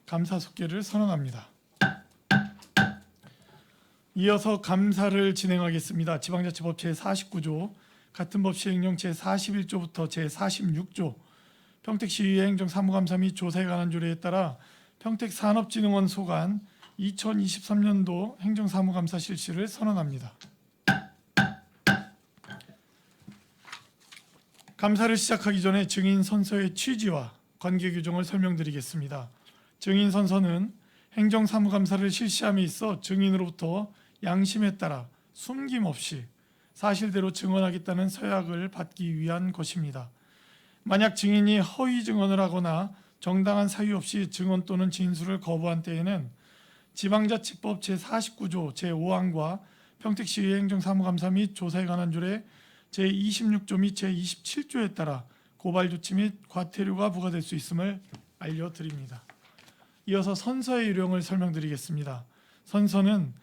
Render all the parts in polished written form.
감사 속계를 선언합니다. 이어서 감사를 진행하겠습니다. 지방자치법 제49조, 같은 법 시행령 제41조부터 제46조, 평택시의회 행정사무감사 및 조사에 관한 조례에 따라 평택산업진흥원 소관 2023년도 행정사무감사 실시를 선언합니다. 감사를 시작하기 전에 증인 선서의 취지와 관계 규정을 설명드리겠습니다. 증인 선서는 행정사무감사를 실시함에 있어 증인으로부터 양심에 따라 숨김없이 사실대로 증언하겠다는 서약을 받기 위한 것입니다. 만약 증인이 허위 증언을 하거나 정당한 사유 없이 증언 또는 진술을 거부한 때에는 지방자치법 제49조 제5항과 평택시의회 행정사무감사 및 조사에 관한 조례 제26조 및 제27조에 따라 고발 조치 및 과태료가 부과될 수 있음을 알려드립니다. 이어서 선서의 유령을 설명드리겠습니다. 선서는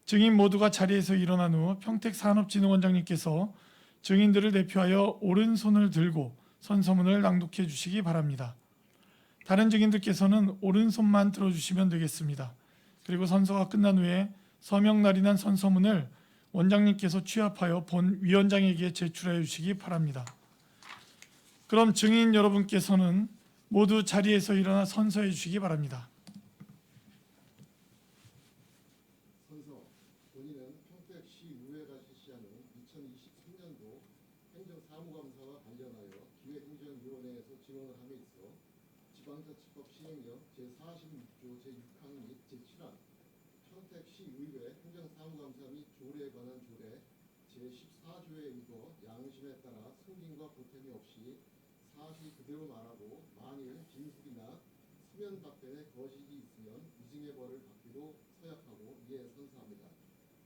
증인 모두가 자리에서 일어난 후 평택산업진흥원장님께서 증인들을 대표하여 오른손을 들고 선서문을 낭독해 주시기 바랍니다. 다른 증인들께서는 오른손만 들어주시면 되겠습니다. 그리고 선서가 끝난 후에 서명날인한 선서문을 원장님께서 취합하여 본 위원장에게 제출해 주시기 바랍니다. 그럼 증인 여러분께서는 모두 자리에서 일어나 선서해 주시기 바랍니다. 선서, 본인은 평택시의회가 실시하는 2023년도 행정사무감사와 관련하여 기획행정위원회에서 증언을 함에 있어 지방자치법 시행령 제46조 제6항 및 제7항, 평택시의회 행정사무감사 및 조례에 관한 조례 제14조에 의거 양심에 따라 승진과 보탬이 없이 사실 그대로 말하고 만일 진술이나 수면 답변에 거짓이 있으면 위증의 벌을 받기로 서약하고 이에 선서합니다.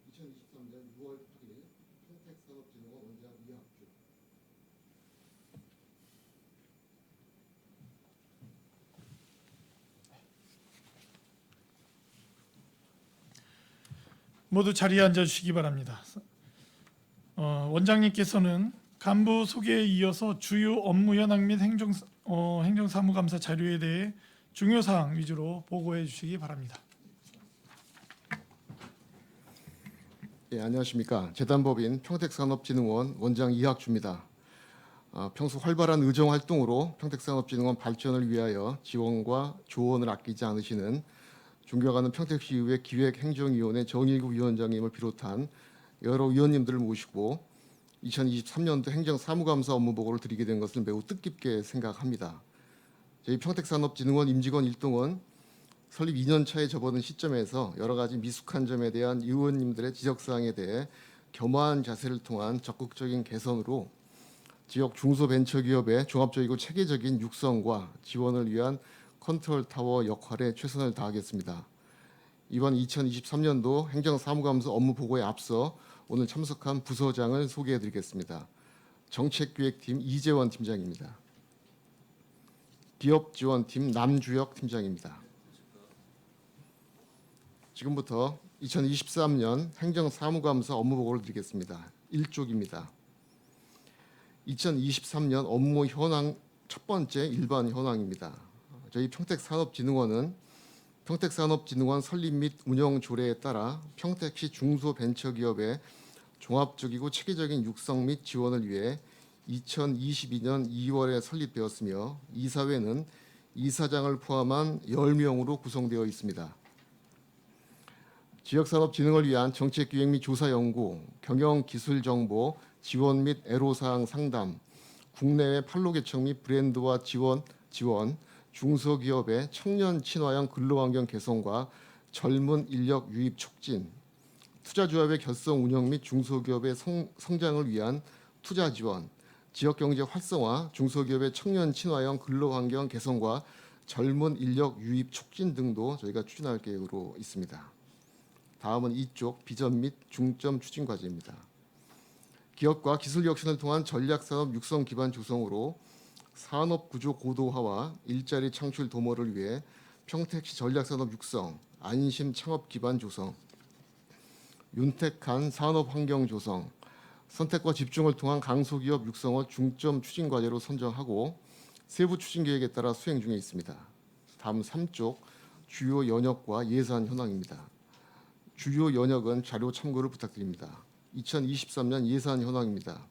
2023년 6월 8일 평택산업진흥원 원장 이학주. 모두 자리에 앉아주시기 바랍니다. 원장님께서는 간부 소개에 이어서 주요 업무 현황 및 행정사무감사 자료에 대해 중요사항 위주로 보고해 주시기 바랍니다. 예, 안녕하십니까. 재단법인 평택산업진흥원 원장 이학주입니다. 평소 활발한 의정활동으로 평택산업진흥원 발전을 위하여 지원과 조언을 아끼지 않으시는 존경하는 평택시의회 기획행정위원회 정일구 위원장님을 비롯한 여러 위원님들을 모시고 2023년도 행정사무감사 업무 보고를 드리게 된 것을 매우 뜻깊게 생각합니다. 저희 평택산업진흥원 임직원 1동은 설립 2년 차에 접어든 시점에서 여러 가지 미숙한 점에 대한 의원님들의 지적사항에 대해 겸허한 자세를 통한 적극적인 개선으로 지역 중소벤처기업의 종합적이고 체계적인 육성과 지원을 위한 컨트롤타워 역할에 최선을 다하겠습니다. 이번 2023년도 행정사무감사 업무 보고에 앞서 오늘 참석한 부서장을 소개해드리겠습니다. 정책기획팀 이재원 팀장입니다. 기업지원팀 남주혁 팀장입니다. 지금부터 2023년 행정사무감사 업무 보고를 드리겠습니다. 1쪽입니다. 2023년 업무 현황 첫 번째 일반 현황입니다. 저희 평택산업진흥원은 평택산업진흥원 설립 및 운영 조례에 따라 평택시 중소벤처기업의 종합적이고 체계적인 육성 및 지원을 위해 2022년 2월에 설립되었으며 이사회는 이사장을 포함한 10명으로 구성되어 있습니다. 지역산업진흥을 위한 정책기획 및 조사연구, 경영기술정보, 지원 및 애로사항 상담, 국내외 판로 개척 및 브랜드화 지원, 중소기업의 청년 친화형 근로환경 개선과 젊은 인력 유입 촉진, 투자조합의 결성 운영 및 중소기업의 성장을 위한 투자 지원, 지역경제 활성화, 중소기업의 청년 친화형 근로환경 개선과 젊은 인력 유입 촉진 등도 저희가 추진할 계획으로 있습니다. 다음은 이쪽 비전 및 중점 추진 과제입니다. 기업과 기술 혁신을 통한 전략산업 육성 기반 조성으로 산업구조 고도화와 일자리 창출 도모를 위해 평택시 전략산업 육성, 안심 창업 기반 조성, 윤택한 산업 환경 조성, 선택과 집중을 통한 강소기업 육성을 중점 추진 과제로 선정하고 세부 추진 계획에 따라 수행 중에 있습니다. 다음 3쪽 주요 연역과 예산 현황입니다. 주요 연역은 자료 참고를 부탁드립니다. 2023년 예산 현황입니다.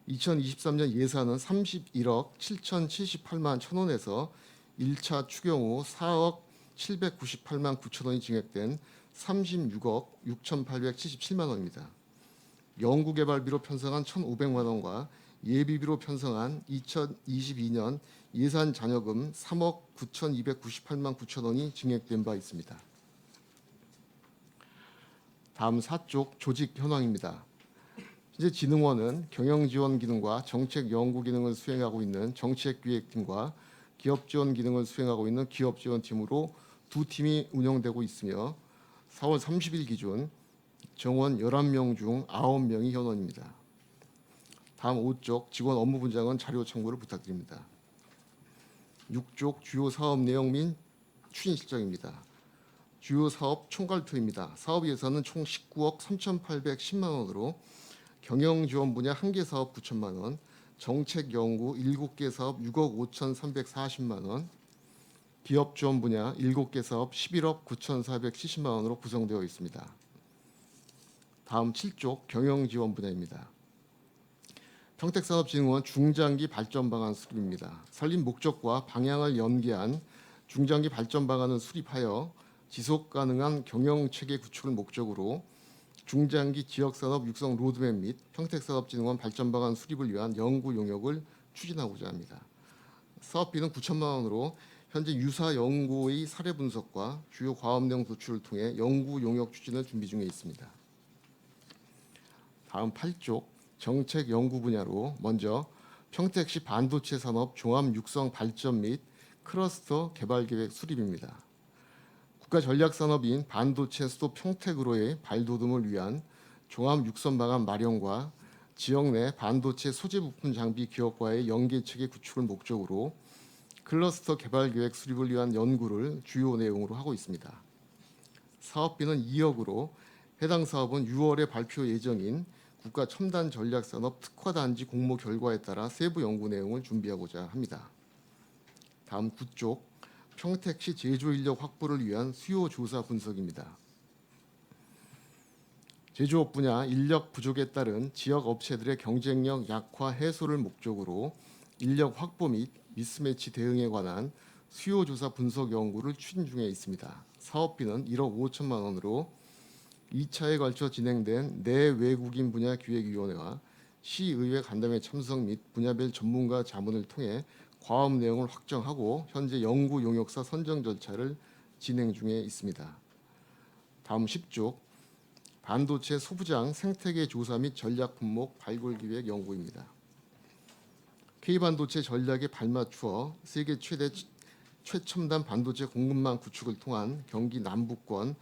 2023년 예산은 31억 7,078만 1,000원에서 1차 추경 후 4억 798만 9천 원이 증액된 36억 6,877만 원입니다. 연구개발비로 편성한 1,500만 원과 예비비로 편성한 2022년 예산 잔여금 3억 9,298만 9천 원이 증액된 바 있습니다. 다음 4쪽 조직 현황입니다. 현재 진흥원은 경영지원 기능과 정책 연구 기능을 수행하고 있는 정책기획팀과 기업지원 기능을 수행하고 있는 기업지원팀으로 두 팀이 운영되고 있으며 4월 30일 기준 정원 11명 중 9명이 현원입니다. 다음 5쪽 직원 업무 분장은 자료 참고를 부탁드립니다. 6쪽 주요 사업 내용 및 추진 실정입니다. 주요 사업 총괄표입니다. 사업 예산은 총 19억 3,810만 원으로 경영 지원 분야 1개 사업 9천만 원, 정책 연구 7개 사업 6억 5,340만 원, 기업 지원 분야 7개 사업 11억 9,470만 원으로 구성되어 있습니다. 다음 7쪽 경영 지원 분야입니다. 평택산업진흥원 중장기 발전 방안 수립입니다. 설립 목적과 방향을 연계한 중장기 발전 방안을 수립하여 지속 가능한 경영 체계 구축을 목적으로 중장기 지역산업 육성 로드맵 및 평택산업진흥원 발전 방안 수립을 위한 연구 용역을 추진하고자 합니다. 사업비는 9천만 원으로 현재 유사 연구의 사례 분석과 주요 과업 내용 도출을 통해 연구 용역 추진을 준비 중에 있습니다. 다음 8쪽 정책 연구 분야로 먼저 평택시 반도체 산업 종합 육성 발전 및 클러스터 개발 계획 수립입니다. 국가 전략 산업인 반도체 수도 평택으로의 발돋움을 위한 종합 육성 방안 마련과 지역 내 반도체 소재 부품 장비 기업과의 연계 체계 구축을 목적으로 클러스터 개발 계획 수립을 위한 연구를 주요 내용으로 하고 있습니다. 사업비는 2억으로 해당 사업은 6월에 발표 예정인 국가 첨단 전략 산업 특화 단지 공모 결과에 따라 세부 연구 내용을 준비하고자 합니다. 다음 9쪽 평택시 제조 인력 확보를 위한 수요 조사 분석입니다. 제조업 분야 인력 부족에 따른 지역 업체들의 경쟁력 약화 해소를 목적으로 인력 확보 및 미스매치 대응에 관한 수요 조사 분석 연구를 추진 중에 있습니다. 사업비는 1억 5천만 원으로 2차에 걸쳐 진행된 내외국인 분야 기획위원회와 시의회 간담회 참석 및 분야별 전문가 자문을 통해 과업 내용을 확정하고 현재 연구 용역사 선정 절차를 진행 중에 있습니다. 다음 10쪽 반도체 소부장 생태계 조사 및 전략 품목 발굴 기획 연구입니다. K반도체 전략에 발맞추어 세계 최대 최첨단 반도체 공급망 구축을 통한 경기 남부권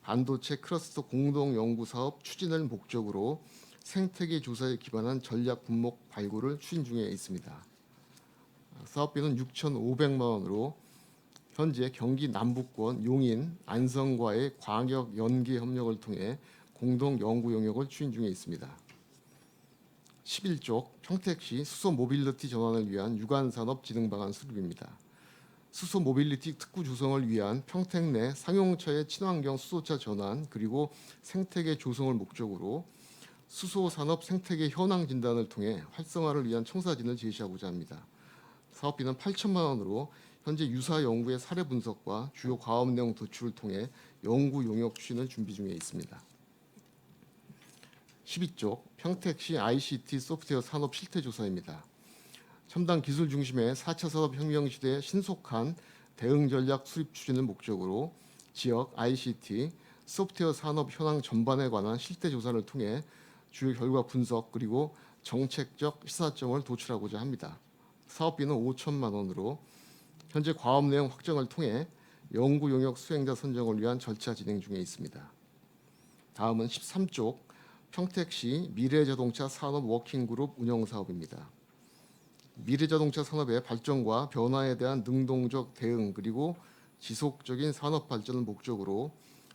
반도체 클러스터 공동 연구 사업 추진을 목적으로 생태계 조사에 기반한 전략 분목 발굴을 추진 중에 있습니다. 사업비는 6,500만 원으로 현재 경기 남부권 용인, 안성과의 광역 연계 협력을 통해 공동 연구 용역을 추진 중에 있습니다. 11쪽 평택시 수소 모빌리티 전환을 위한 유관 산업 진흥 방안 수립입니다. 수소 모빌리티 특구 조성을 위한 평택 내 상용차의 친환경 수소차 전환 그리고 생태계 조성을 목적으로 수소 산업 생태계 현황 진단을 통해 활성화를 위한 청사진을 제시하고자 합니다. 사업비는 8천만 원으로 현재 유사 연구의 사례 분석과 주요 과업 내용 도출을 통해 연구 용역 추진을 준비 중에 있습니다. 12쪽 평택시 ICT 소프트웨어 산업 실태 조사입니다. 첨단 기술 중심의 4차 산업혁명 시대의 신속한 대응 전략 수립 추진을 목적으로 지역 ICT 소프트웨어 산업 현황 전반에 관한 실태 조사를 통해 주요 결과 분석 그리고 정책적 시사점을 도출하고자 합니다. 사업비는 5천만 원으로 현재 과업 내용 확정을 통해 연구 용역 수행자 선정을 위한 절차 진행 중에 있습니다. 다음은 13쪽 평택시 미래자동차 산업 워킹그룹 운영 사업입니다. 미래자동차 산업의 발전과 변화에 대한 능동적 대응 그리고 지속적인 산업 발전을 목적으로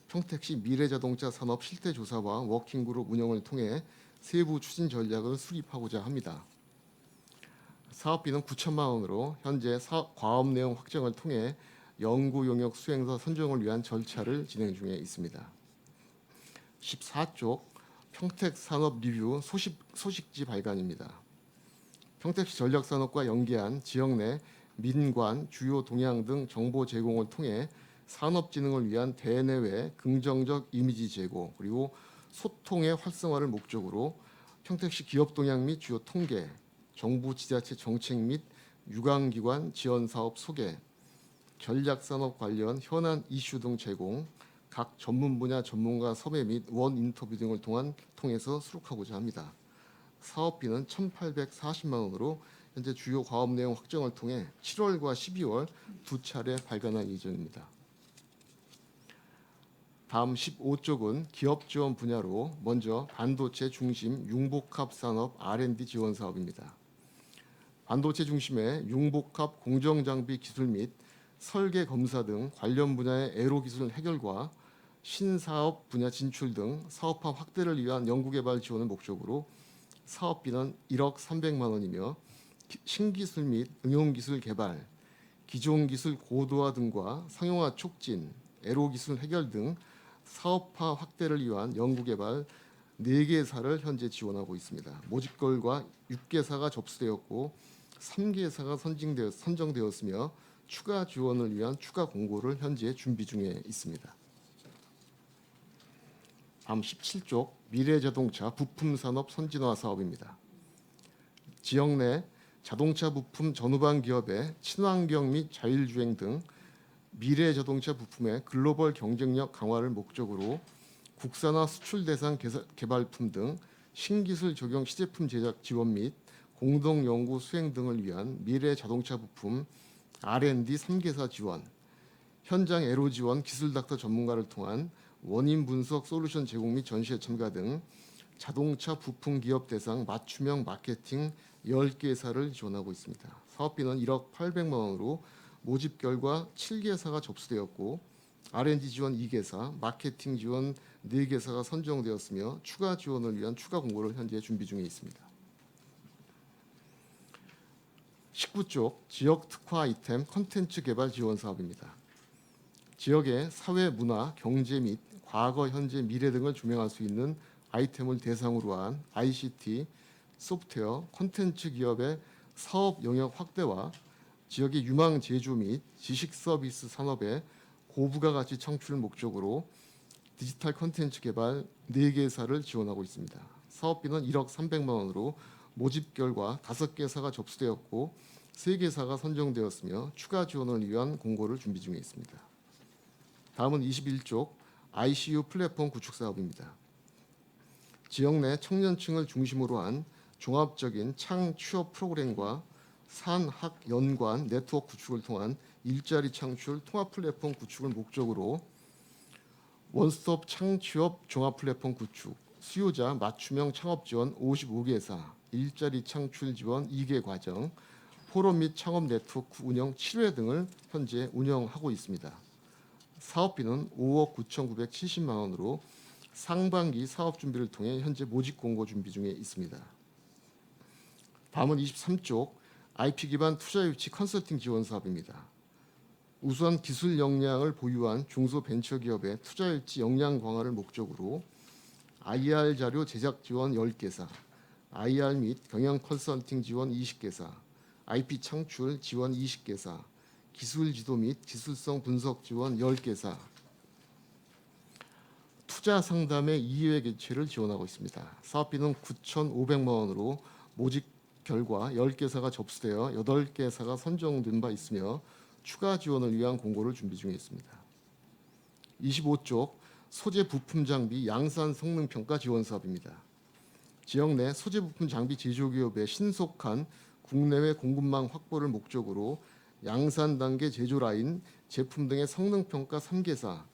평택시 미래자동차 산업 실태 조사와 워킹그룹 운영을 통해 세부 추진 전략을 수립하고자 합니다. 사업비는 9천만 원으로 현재 사업 과업 내용 확정을 통해 연구 용역 수행사 선정을 위한 절차를 진행 중에 있습니다. 14쪽 평택산업리뷰 소식지 발간입니다. 평택시 전략산업과 연계한 지역 내 민관, 주요 동향 등 정보 제공을 통해 산업 진흥을 위한 대내외 긍정적 이미지 제고 그리고 소통의 활성화를 목적으로 평택시 기업 동향 및 주요 통계, 정부 지자체 정책 및 유관기관 지원 사업 소개, 전략산업 관련 현안 이슈 등 제공, 각 전문 분야 전문가 섭외 및 원 인터뷰 등을 통해서 수록하고자 합니다. 사업비는 1,840만 원으로 현재 주요 과업 내용 확정을 통해 7월과 12월 두 차례 발간할 예정입니다. 다음 15쪽은 기업 지원 분야로 먼저 반도체 중심 융복합 산업 R&D 지원 사업입니다. 반도체 중심의 융복합 공정장비 기술 및 설계 검사 등 관련 분야의 애로 기술 해결과 신사업 분야 진출 등 사업화 확대를 위한 연구개발 지원을 목적으로 사업비는 1억 300만 원이며 신기술 및 응용기술 개발, 기존 기술 고도화 등과 상용화 촉진, 애로 기술 해결 등 사업화 확대를 위한 연구개발 4개사를 현재 지원하고 있습니다. 모집결과 6개사가 접수되었고 3개사가 선정되었으며 추가 지원을 위한 추가 공고를 현재 준비 중에 있습니다. 다음 17쪽 미래자동차 부품산업 선진화 사업입니다. 지역 내 자동차 부품 전후반 기업의 친환경 및 자율주행 등 미래자동차 부품의 글로벌 경쟁력 강화를 목적으로 국산화 수출 대상 개발품 등 신기술 적용 시제품 제작 지원 및 공동 연구 수행 등을 위한 미래자동차 부품 R&D 3개사 지원, 현장 애로 지원 기술 닥터 전문가를 통한 원인 분석 솔루션 제공 및 전시회 참가 등 자동차 부품 기업 대상 맞춤형 마케팅 10개사를 지원하고 있습니다. 사업비는 1억 800만 원으로 모집 결과 7개사가 접수되었고 R&D 지원 2개사, 마케팅 지원 4개사가 선정되었으며 추가 지원을 위한 추가 공고를 현재 준비 중에 있습니다. 19쪽 지역 특화 아이템 콘텐츠 개발 지원 사업입니다. 지역의 사회, 문화, 경제 및 과거, 현재, 미래 등을 조명할 수 있는 아이템을 대상으로 한 ICT, 소프트웨어, 콘텐츠 기업의 사업 영역 확대와 지역의 유망 제조 및 지식 서비스 산업의 고부가 가치 창출을 목적으로 디지털 콘텐츠 개발 4개사를 지원하고 있습니다. 사업비는 1억 300만 원으로 모집 결과 5개사가 접수되었고 3개사가 선정되었으며 추가 지원을 위한 공고를 준비 중에 있습니다. 다음은 21쪽 ICU 플랫폼 구축 사업입니다. 지역 내 청년층을 중심으로 한 종합적인 창취업 프로그램과 산학 연관 네트워크 구축을 통한 일자리 창출 통합 플랫폼 구축을 목적으로 원스톱 창취업 종합 플랫폼 구축, 수요자 맞춤형 창업 지원 55개사, 일자리 창출 지원 2개 과정, 포럼 및 창업 네트워크 운영 7회 등을 현재 운영하고 있습니다. 사업비는 5억 9,970만 원으로 상반기 사업 준비를 통해 현재 모집 공고 준비 중에 있습니다. 다음은 23쪽 IP 기반 투자 유치 컨설팅 지원 사업입니다. 우수한 기술 역량을 보유한 중소벤처기업의 투자 유치 역량 강화를 목적으로 IR 자료 제작 지원 10개사, IR 및 경영 컨설팅 지원 20개사, IP 창출 지원 20개사, 기술 지도 및 기술성 분석 지원 10개사, 투자 상담의 2회 개최를 지원하고 있습니다. 사업비는 9,500만 원으로 모집 결과 10개사가 접수되어 8개사가 선정된 바 있으며 추가 지원을 위한 공고를 준비 중에 있습니다. 25쪽 소재 부품 장비 양산 성능 평가 지원 사업입니다. 지역 내 소재 부품 장비 제조기업의 신속한 국내외 공급망 확보를 목적으로 양산 단계 제조 라인, 제품 등의 성능 평가 3개사,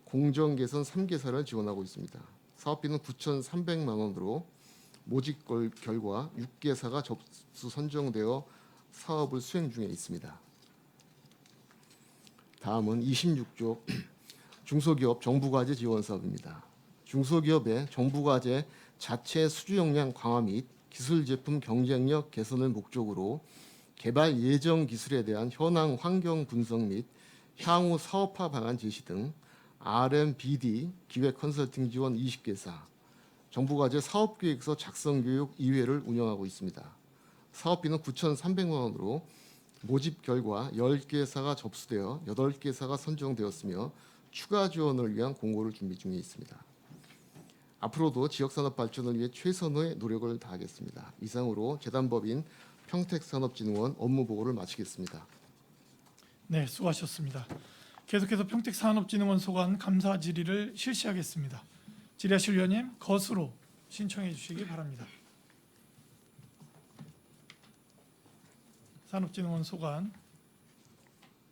공정 개선 3개사를 지원하고 있습니다. 사업비는 9,300만 원으로 모집 결과 6개사가 접수 선정되어 사업을 수행 중에 있습니다. 다음은 26조 중소기업 정부과제 지원 사업입니다. 중소기업의 정부과제 자체 수주 역량 강화 및 기술 제품 경쟁력 개선을 목적으로 개발 예정 기술에 대한 현황 환경 분석 및 향후 사업화 방안 제시 등 R&BD 기획 컨설팅 지원 20개사, 정부과제 사업계획서 작성 교육 2회를 운영하고 있습니다. 사업비는 9,300만 원으로 모집 결과 10개사가 접수되어 8개사가 선정되었으며 추가 지원을 위한 공고를 준비 중에 있습니다. 앞으로도 지역산업 발전을 위해 최선의 노력을 다하겠습니다. 이상으로 재단법인 평택산업진흥원 업무보고를 마치겠습니다. 네, 수고하셨습니다. 계속해서 평택산업진흥원 소관 감사 질의를 실시하겠습니다. 질의하실 위원님 거수로 신청해 주시기 바랍니다. 산업진흥원 소관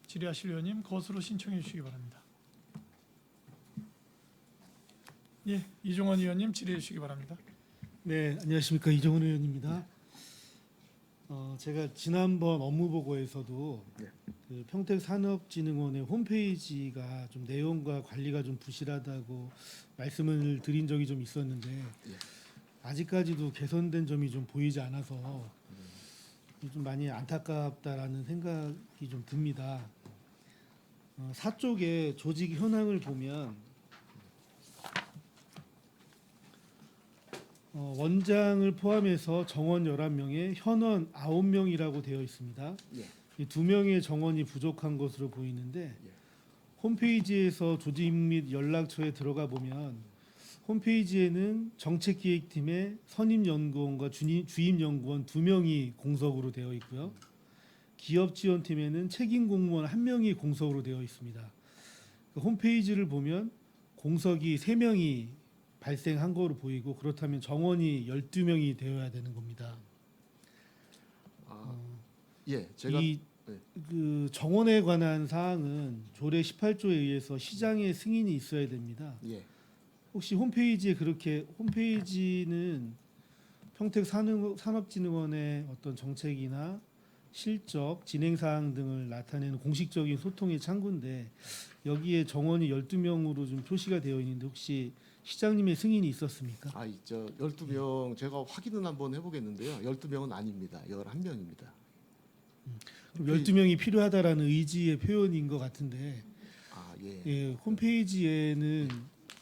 질의하실 위원님 거수로 신청해 주시기 바랍니다. 예, 이종원 의원님 질의해 주시기 바랍니다. 네, 안녕하십니까, 이정훈 의원입니다. 제가 지난번 업무보고에서도 네. 그 평택산업진흥원의 홈페이지가 좀 내용과 관리가 좀 부실하다고 말씀을 드린 적이 좀 있었는데 아직까지도 개선된 점이 좀 보이지 않아서 좀 많이 안타깝다라는 생각이 좀 듭니다. 사쪽의 조직 현황을 보면 원장을 포함해서 정원 11명에 현원 9명이라고 되어 있습니다. 예. 이 2명의 정원이 부족한 것으로 보이는데 홈페이지에서 조직 및 연락처에 들어가 보면 홈페이지에는 정책기획팀의 선임연구원과 주임연구원 2명이 공석으로 되어 있고요. 기업지원팀에는 책임공무원 1명이 공석으로 되어 있습니다. 그 홈페이지를 보면 공석이 3명이 발생한 거로 보이고 그렇다면 정원이 12명이 되어야 되는 겁니다. 예, 제가 그 정원에 관한 사항은 조례 18조에 의해서 시장의 승인이 있어야 됩니다. 예. 혹시 홈페이지에 그렇게 홈페이지는 평택산업진흥원의 어떤 정책이나 실적, 진행 사항 등을 나타내는 공식적인 소통의 창구인데 여기에 정원이 12명으로 좀 표시가 되어 있는데 혹시 시장님의 승인이 있었습니까? 저 12명 제가 확인은 한번 해보겠는데요. 12명은 아닙니다. 11명입니다. 그럼 12명이 필요하다라는 의지의 표현인 것 같은데 예. 예, 홈페이지에는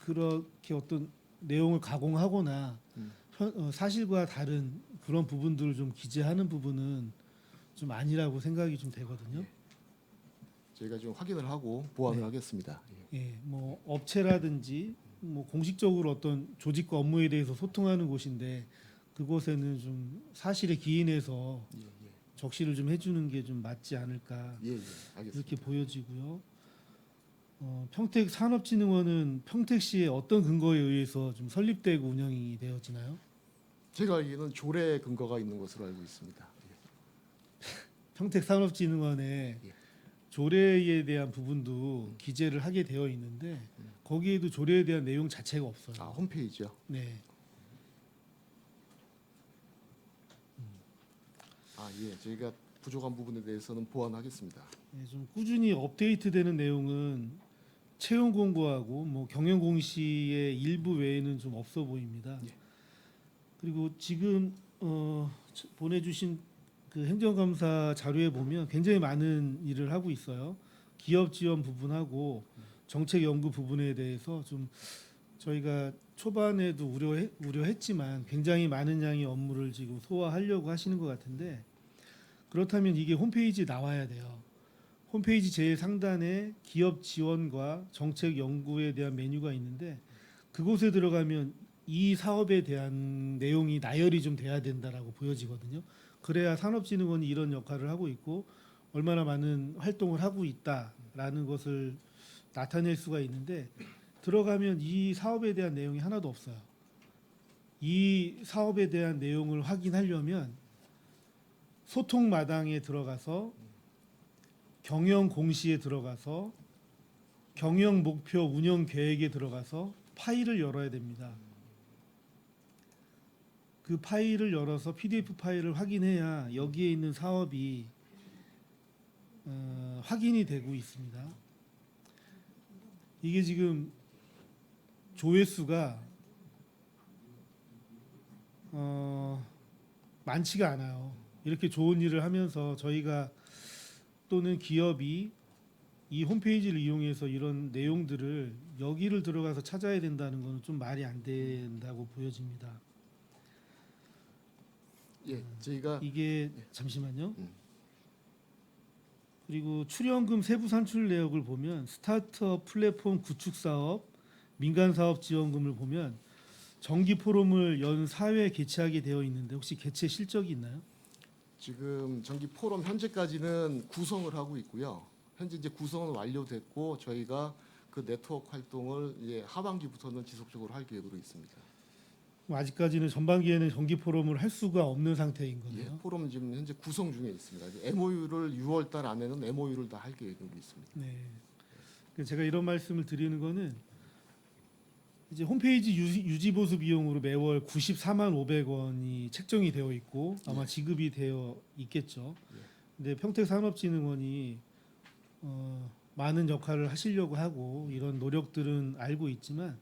그렇게 어떤 내용을 가공하거나 사실과 다른 그런 부분들을 좀 기재하는 부분은 좀 아니라고 생각이 좀 되거든요. 저희가 좀 확인을 하고 보완을 네. 하겠습니다. 예. 예, 뭐 업체라든지 뭐 공식적으로 어떤 조직과 업무에 대해서 소통하는 곳인데 그곳에는 좀 사실에 기인해서 적시를 좀 해주는 게 좀 맞지 않을까 예, 알겠습니다. 이렇게 보여지고요. 평택산업진흥원은 평택시의 어떤 근거에 의해서 좀 설립되고 운영이 되어지나요? 제가 알기에는 조례 근거가 있는 것으로 알고 있습니다. 평택산업진흥원에 예. 조례에 대한 부분도 기재를 하게 되어 있는데 거기에도 조례에 대한 내용 자체가 없어요. 홈페이지요. 네. 예, 저희가 부족한 부분에 대해서는 보완하겠습니다. 네, 좀 꾸준히 업데이트되는 내용은 채용 공고하고 뭐 경영 공시의 일부 외에는 좀 없어 보입니다. 예. 그리고 지금 보내주신 그 행정감사 자료에 보면 굉장히 많은 일을 하고 있어요. 기업 지원 부분하고 정책 연구 부분에 대해서 좀 저희가 초반에도 우려했지만 굉장히 많은 양의 업무를 지금 소화하려고 하시는 것 같은데 그렇다면 이게 홈페이지에 나와야 돼요. 홈페이지 제일 상단에 기업 지원과 정책 연구에 대한 메뉴가 있는데 그곳에 들어가면 이 사업에 대한 내용이 나열이 좀 돼야 된다라고 보여지거든요. 그래야 산업진흥원이 이런 역할을 하고 있고 얼마나 많은 활동을 하고 있다라는 것을 나타낼 수가 있는데 들어가면 이 사업에 대한 내용이 하나도 없어요. 이 사업에 대한 내용을 확인하려면 소통 마당에 들어가서 경영 공시에 들어가서 경영 목표 운영 계획에 들어가서 파일을 열어야 됩니다. 그 파일을 열어서 PDF 파일을 확인해야 여기에 있는 사업이 확인이 되고 있습니다. 이게 지금 조회수가 많지가 않아요. 이렇게 좋은 일을 하면서 저희가 또는 기업이 이 홈페이지를 이용해서 이런 내용들을 여기를 들어가서 찾아야 된다는 거는 좀 말이 안 된다고 보여집니다. 예, 저희가 이게 잠시만요. 음. 그리고 출연금 세부 산출 내역을 보면 스타트업 플랫폼 구축 사업, 민간 사업 지원금을 보면 정기 포럼을 연 4회 개최하게 되어 있는데 혹시 개최 실적이 있나요? 지금 정기 포럼 현재까지는 구성을 하고 있고요. 현재 이제 구성은 완료됐고 저희가 그 네트워크 활동을 이제 하반기부터는 지속적으로 할 계획으로 있습니다. 아직까지는 전반기에는 정기 포럼을 할 수가 없는 상태인 예, 거네요. 포럼 지금 현재 구성 중에 있습니다. MOU를 6월달 안에는 MOU를 다 할 계획으로 있습니다. 네. 그래서 제가 이런 말씀을 드리는 거는 이제 홈페이지 유지 보수 비용으로 매월 94만 500원이 책정이 되어 있고 아마 지급이 되어 있겠죠. 근데 평택산업진흥원이 많은 역할을 하시려고 하고 이런 노력들은 알고 있지만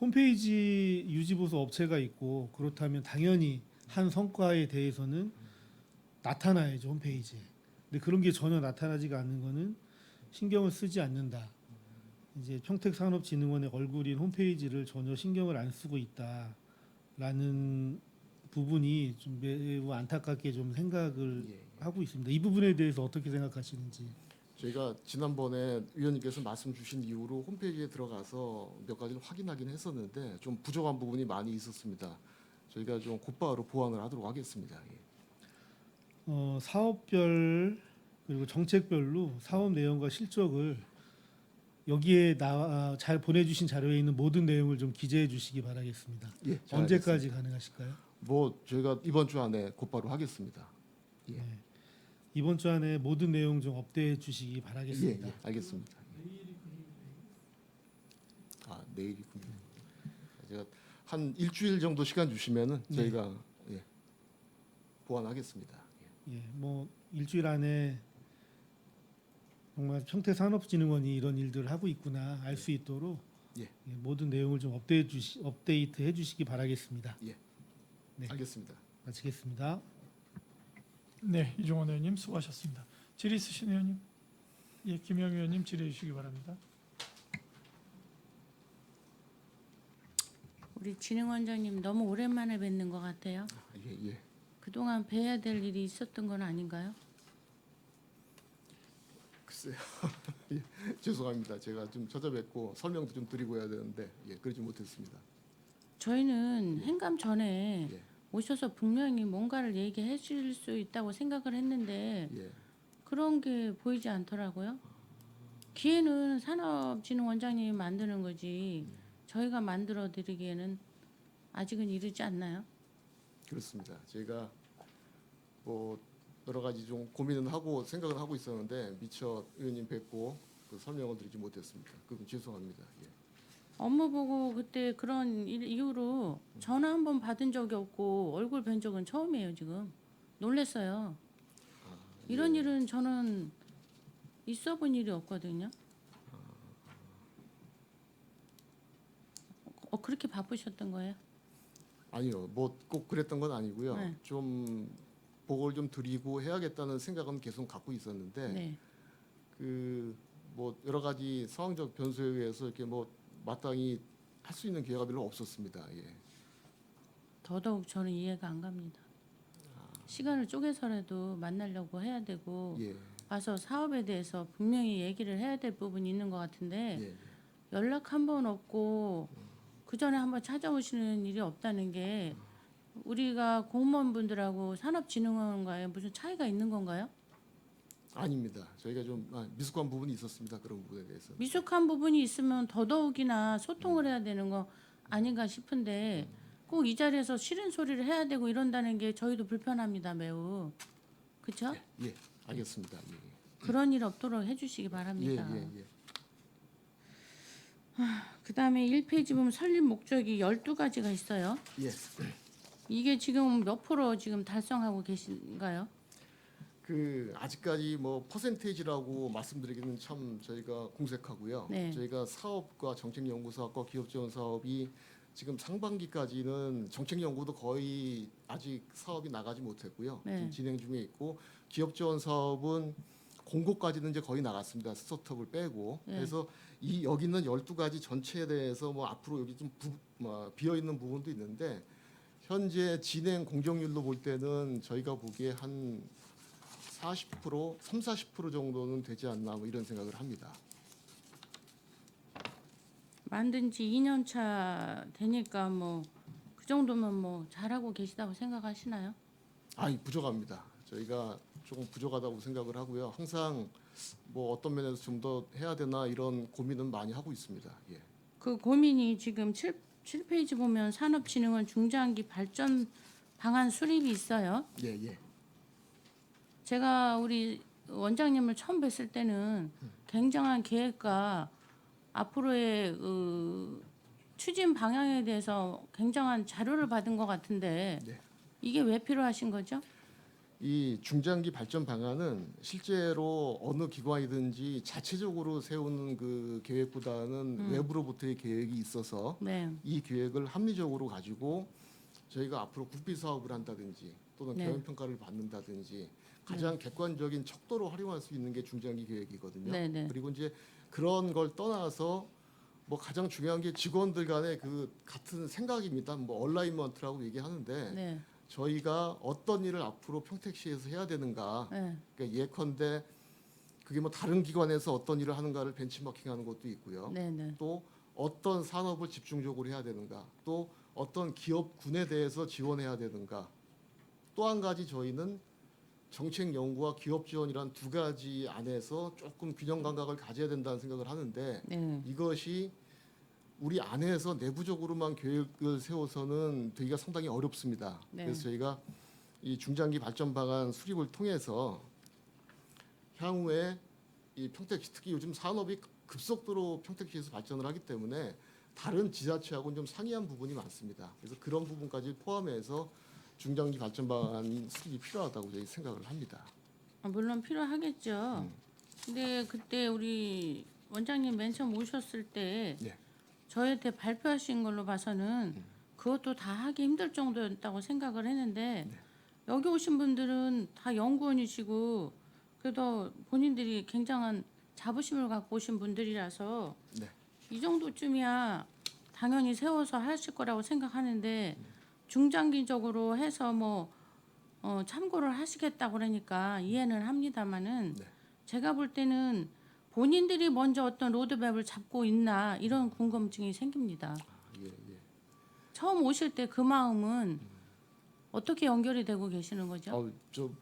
홈페이지 유지 보수 업체가 있고 그렇다면 당연히 한 성과에 대해서는 나타나야죠 홈페이지에. 근데 그런 게 전혀 나타나지가 않는 거는 신경을 쓰지 않는다. 이제 평택산업진흥원의 얼굴인 홈페이지를 전혀 신경을 안 쓰고 있다라는 부분이 좀 매우 안타깝게 좀 생각을 예. 하고 있습니다. 이 부분에 대해서 어떻게 생각하시는지. 저희가 지난번에 위원님께서 말씀 주신 이후로 홈페이지에 들어가서 몇 가지를 확인하긴 했었는데 좀 부족한 부분이 많이 있었습니다. 저희가 좀 곧바로 보완을 하도록 하겠습니다. 예. 사업별 그리고 정책별로 사업 내용과 실적을 여기에 잘 보내주신 자료에 있는 모든 내용을 좀 기재해 주시기 바라겠습니다. 예, 잘 언제까지 가능하실까요? 뭐 저희가 이번 주 안에 곧바로 하겠습니다. 예. 네. 이번 주 안에 모든 내용 좀 업데이트 해 주시기 바라겠습니다. 예, 알겠습니다. 아, 내일이군요. 제가 한 일주일 정도 시간 주시면은 네. 저희가 예, 보완하겠습니다. 예, 뭐 일주일 안에 정말 평택산업진흥원이 이런 일들을 하고 있구나 알 수 있도록 예. 예, 모든 내용을 좀 업데이트 해 주시기 바라겠습니다. 네. 알겠습니다. 마치겠습니다. 네, 이종원 의원님 수고하셨습니다. 질의 있으신 의원님? 예, 김영 의원님 질의해 주시기 바랍니다. 우리 진흥원장님 너무 오랜만에 뵙는 것 같아요. 예, 예. 그동안 뵈야 될 일이 있었던 건 아닌가요? 글쎄요. 예, 죄송합니다. 제가 좀 찾아뵙고 설명도 좀 드리고 해야 되는데 예, 그러지 못했습니다. 저희는 행감 전에 예. 오셔서 분명히 뭔가를 얘기해 주실 수 있다고 생각을 했는데 예. 그런 게 보이지 않더라고요. 기회는 산업진흥원장님이 만드는 거지 저희가 만들어 드리기에는 아직은 이르지 않나요? 그렇습니다. 제가 뭐 여러 가지 좀 고민은 하고 생각을 하고 있었는데 미처 의원님 뵙고 그 설명을 드리지 못했습니다. 그건 죄송합니다. 예. 업무 보고 그때 그런 이후로 전화 한 번 받은 적이 없고 얼굴 뵌 적은 처음이에요 지금. 놀랬어요. 이런 일은 저는 있어 본 일이 없거든요. 그렇게 바쁘셨던 거예요? 아니요, 뭐 꼭 그랬던 건 아니고요. 네. 좀 보고를 좀 드리고 해야겠다는 생각은 계속 갖고 있었는데 네. 그 뭐 여러 가지 상황적 변수에 의해서 이렇게 뭐 마땅히 할 수 있는 기회가 별로 없었습니다. 예. 더더욱 저는 이해가 안 갑니다. 시간을 쪼개서라도 만나려고 해야 되고 예. 와서 사업에 대해서 분명히 얘기를 해야 될 부분이 있는 것 같은데 예. 연락 한 번 없고 그 전에 한번 찾아오시는 일이 없다는 게 우리가 공무원분들하고 산업진흥원과의 무슨 차이가 있는 건가요? 아닙니다. 저희가 좀 미숙한 부분이 있었습니다. 그런 부분에 대해서. 미숙한 부분이 있으면 더더욱이나 소통을 해야 되는 거 아닌가 싶은데 꼭 이 자리에서 싫은 소리를 해야 되고 이런다는 게 저희도 불편합니다 매우. 그렇죠? 예, 알겠습니다. 예. 그런 일 없도록 해주시기 예, 바랍니다. 예, 예. 그다음에 1페이지 보면 설립 목적이 12가지가 있어요. 예. 이게 지금 몇 프로 지금 달성하고 계신가요? 그 아직까지 뭐 퍼센테이지라고 말씀드리기는 참 저희가 공색하고요. 네. 저희가 사업과 정책연구사업과 기업지원 사업이 지금 상반기까지는 정책연구도 거의 아직 사업이 나가지 못했고요. 네. 지금 진행 중에 있고 기업지원 사업은 공고까지는 이제 거의 나갔습니다. 스타트업을 빼고. 네. 그래서 이 여기 있는 12가지 전체에 대해서 뭐 앞으로 여기 좀 비어 있는 부분도 있는데 현재 진행 공정률로 볼 때는 저희가 보기에 한 40%, 30-40% 정도는 되지 않나 뭐 이런 생각을 합니다. 만든 지 2년 차 되니까 뭐 그 정도면 뭐 잘하고 계시다고 생각하시나요? 부족합니다. 저희가 조금 부족하다고 생각을 하고요. 항상 뭐 어떤 면에서 좀 더 해야 되나 이런 고민은 많이 하고 있습니다. 예. 그 고민이 지금 7페이지 보면 산업진흥원 중장기 발전 방안 수립이 있어요. 예, 예. 제가 우리 원장님을 처음 뵀을 때는 굉장한 계획과 앞으로의 추진 방향에 대해서 굉장한 자료를 받은 것 같은데 네. 이게 왜 필요하신 거죠? 이 중장기 발전 방안은 실제로 어느 기관이든지 자체적으로 세우는 그 계획보다는 외부로부터의 계획이 있어서 네, 이 계획을 합리적으로 가지고 저희가 앞으로 국비 사업을 한다든지 또는 네. 개연 평가를 받는다든지 가장 객관적인 척도로 활용할 수 있는 게 중장기 계획이거든요. 네, 네. 그리고 이제 그런 걸 떠나서 뭐 가장 중요한 게 직원들 간의 그 같은 생각입니다. 뭐 얼라이먼트라고 얘기하는데 네, 저희가 어떤 일을 앞으로 평택시에서 해야 되는가. 네, 그러니까 예컨대 그게 뭐 다른 기관에서 어떤 일을 하는가를 벤치마킹하는 것도 있고요. 네, 네, 또 어떤 산업을 집중적으로 해야 되는가. 또 어떤 기업군에 대해서 지원해야 되는가. 또 한 가지 저희는 정책 연구와 기업 지원이란 두 가지 안에서 조금 균형 감각을 가져야 된다는 생각을 하는데 네, 이것이 우리 안에서 내부적으로만 계획을 세워서는 되기가 상당히 어렵습니다. 네. 그래서 저희가 이 중장기 발전 방안 수립을 통해서 향후에 이 평택시 특히 요즘 산업이 급속도로 평택시에서 발전을 하기 때문에 다른 지자체하고는 좀 상이한 부분이 많습니다. 그래서 그런 부분까지 포함해서 중장기 발전 방안 수립이 필요하다고 저희 생각을 합니다. 물론 필요하겠죠. 근데 그때 우리 원장님 맨 처음 오셨을 때 네. 저희한테 발표하신 걸로 봐서는 그것도 다 하기 힘들 정도였다고 생각을 했는데 여기 오신 분들은 다 연구원이시고 그래도 본인들이 굉장한 자부심을 갖고 오신 분들이라서 네. 이 정도쯤이야 당연히 세워서 하실 거라고 생각하는데 중장기적으로 해서 뭐 참고를 하시겠다고 그러니까 이해는 합니다마는 네. 제가 볼 때는 본인들이 먼저 어떤 로드맵을 잡고 있나 이런 궁금증이 생깁니다. 예, 예. 처음 오실 때 그 마음은 어떻게 연결이 되고 계시는 거죠?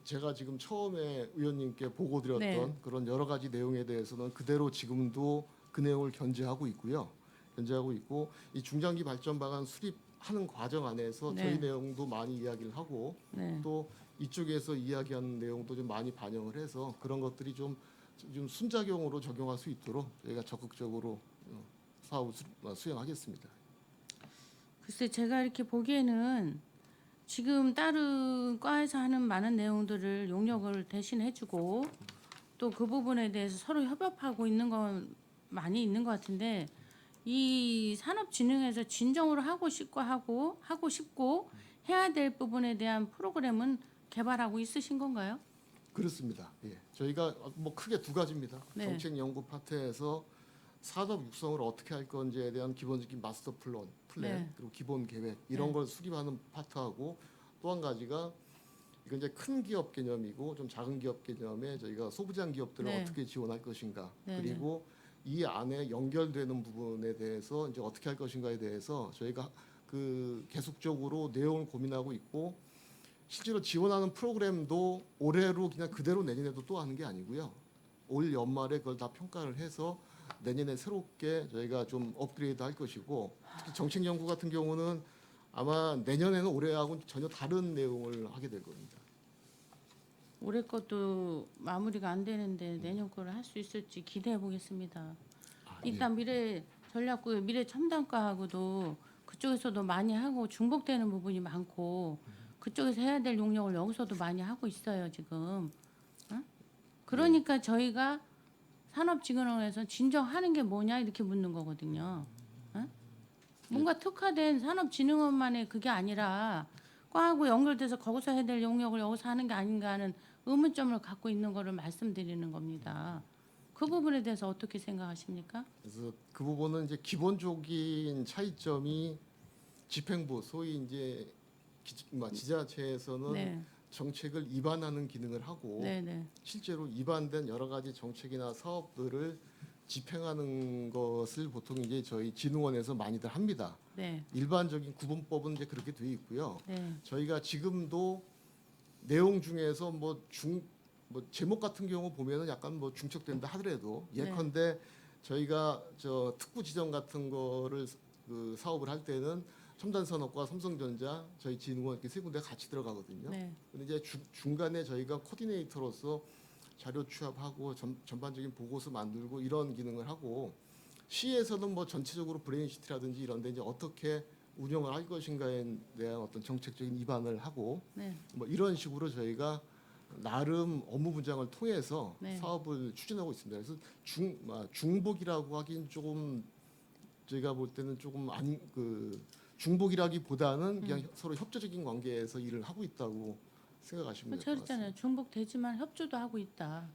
제가 지금 처음에 의원님께 보고 드렸던 네. 그런 여러 가지 내용에 대해서는 그대로 지금도 그 내용을 견제하고 있고요. 견제하고 있고 이 중장기 발전 방안 수립하는 과정 안에서 네. 저희 내용도 많이 이야기를 하고 네. 또 이쪽에서 이야기하는 내용도 좀 많이 반영을 해서 그런 것들이 좀 순작용으로 적용할 수 있도록 저희가 적극적으로 사업 수행하겠습니다. 글쎄 제가 이렇게 보기에는 지금 다른 과에서 하는 많은 내용들을 용역을 대신 해주고 또 그 부분에 대해서 서로 협업하고 있는 건 많이 있는 것 같은데 이 산업진흥에서 진정으로 하고 싶고 해야 될 부분에 대한 프로그램은 개발하고 있으신 건가요? 그렇습니다. 예. 저희가 뭐 크게 두 가지입니다. 네. 정책 연구 파트에서 산업 육성을 어떻게 할 건지에 대한 기본적인 마스터 플랜 네. 그리고 기본 계획 이런 네. 걸 수립하는 파트하고 또 한 가지가 이건 이제 큰 기업 개념이고 좀 작은 기업 개념에 저희가 소부장 기업들을 네. 어떻게 지원할 것인가 네, 그리고 이 안에 연결되는 부분에 대해서 이제 어떻게 할 것인가에 대해서 저희가 그 계속적으로 내용을 고민하고 있고 실제로 지원하는 프로그램도 올해로 그냥 그대로 내년에도 또 하는 게 아니고요. 올 연말에 그걸 다 평가를 해서 내년에 새롭게 저희가 좀 업그레이드 할 것이고 특히 정책 연구 같은 경우는 아마 내년에는 올해하고는 전혀 다른 내용을 하게 될 겁니다. 올해 것도 마무리가 안 되는데 내년 거를 할 수 있을지 기대해 보겠습니다. 일단 미래 전략구 미래 첨단과하고도 그쪽에서도 많이 하고 중복되는 부분이 많고 그쪽에서 해야 될 용역을 여기서도 많이 하고 있어요 지금. 어? 그러니까 저희가 산업진흥원에서 진정 하는 게 뭐냐 이렇게 묻는 거거든요. 어? 뭔가 특화된 산업진흥원만의 그게 아니라 과하고 연결돼서 거기서 해야 될 용역을 여기서 하는 게 아닌가 하는 의문점을 갖고 있는 거를 말씀드리는 겁니다. 그 부분에 대해서 어떻게 생각하십니까? 그래서 그 부분은 이제 기본적인 차이점이 집행부 소위 이제 지자체에서는 네, 정책을 입안하는 기능을 하고 네, 네, 실제로 입안된 여러 가지 정책이나 사업들을 집행하는 것을 보통 이제 저희 진흥원에서 많이들 합니다. 네, 일반적인 구분법은 이제 그렇게 돼 있고요. 네, 저희가 지금도 내용 중에서 뭐 제목 같은 경우 보면은 약간 뭐 중첩된다 하더라도 네. 예컨대 저희가 저 특구 지정 같은 거를 그 사업을 할 때는 첨단산업과 삼성전자 저희 진흥원 이렇게 세 군데 같이 들어가거든요. 네, 근데 이제 중간에 저희가 코디네이터로서 자료 취합하고 전반적인 보고서 만들고 이런 기능을 하고 시에서는 뭐 전체적으로 브레인시티라든지 이런 데 이제 어떻게 운영을 할 것인가에 대한 어떤 정책적인 입안을 하고 네, 뭐 이런 식으로 저희가 나름 업무 분장을 통해서 네. 사업을 추진하고 있습니다. 그래서 중복이라고 하긴 조금 저희가 볼 때는 조금 아닌 그 중복이라기보다는 그냥 서로 협조적인 관계에서 일을 하고 있다고 생각하시면 될 것 같습니다. 그렇잖아요. 중복되지만 협조도 하고 있다.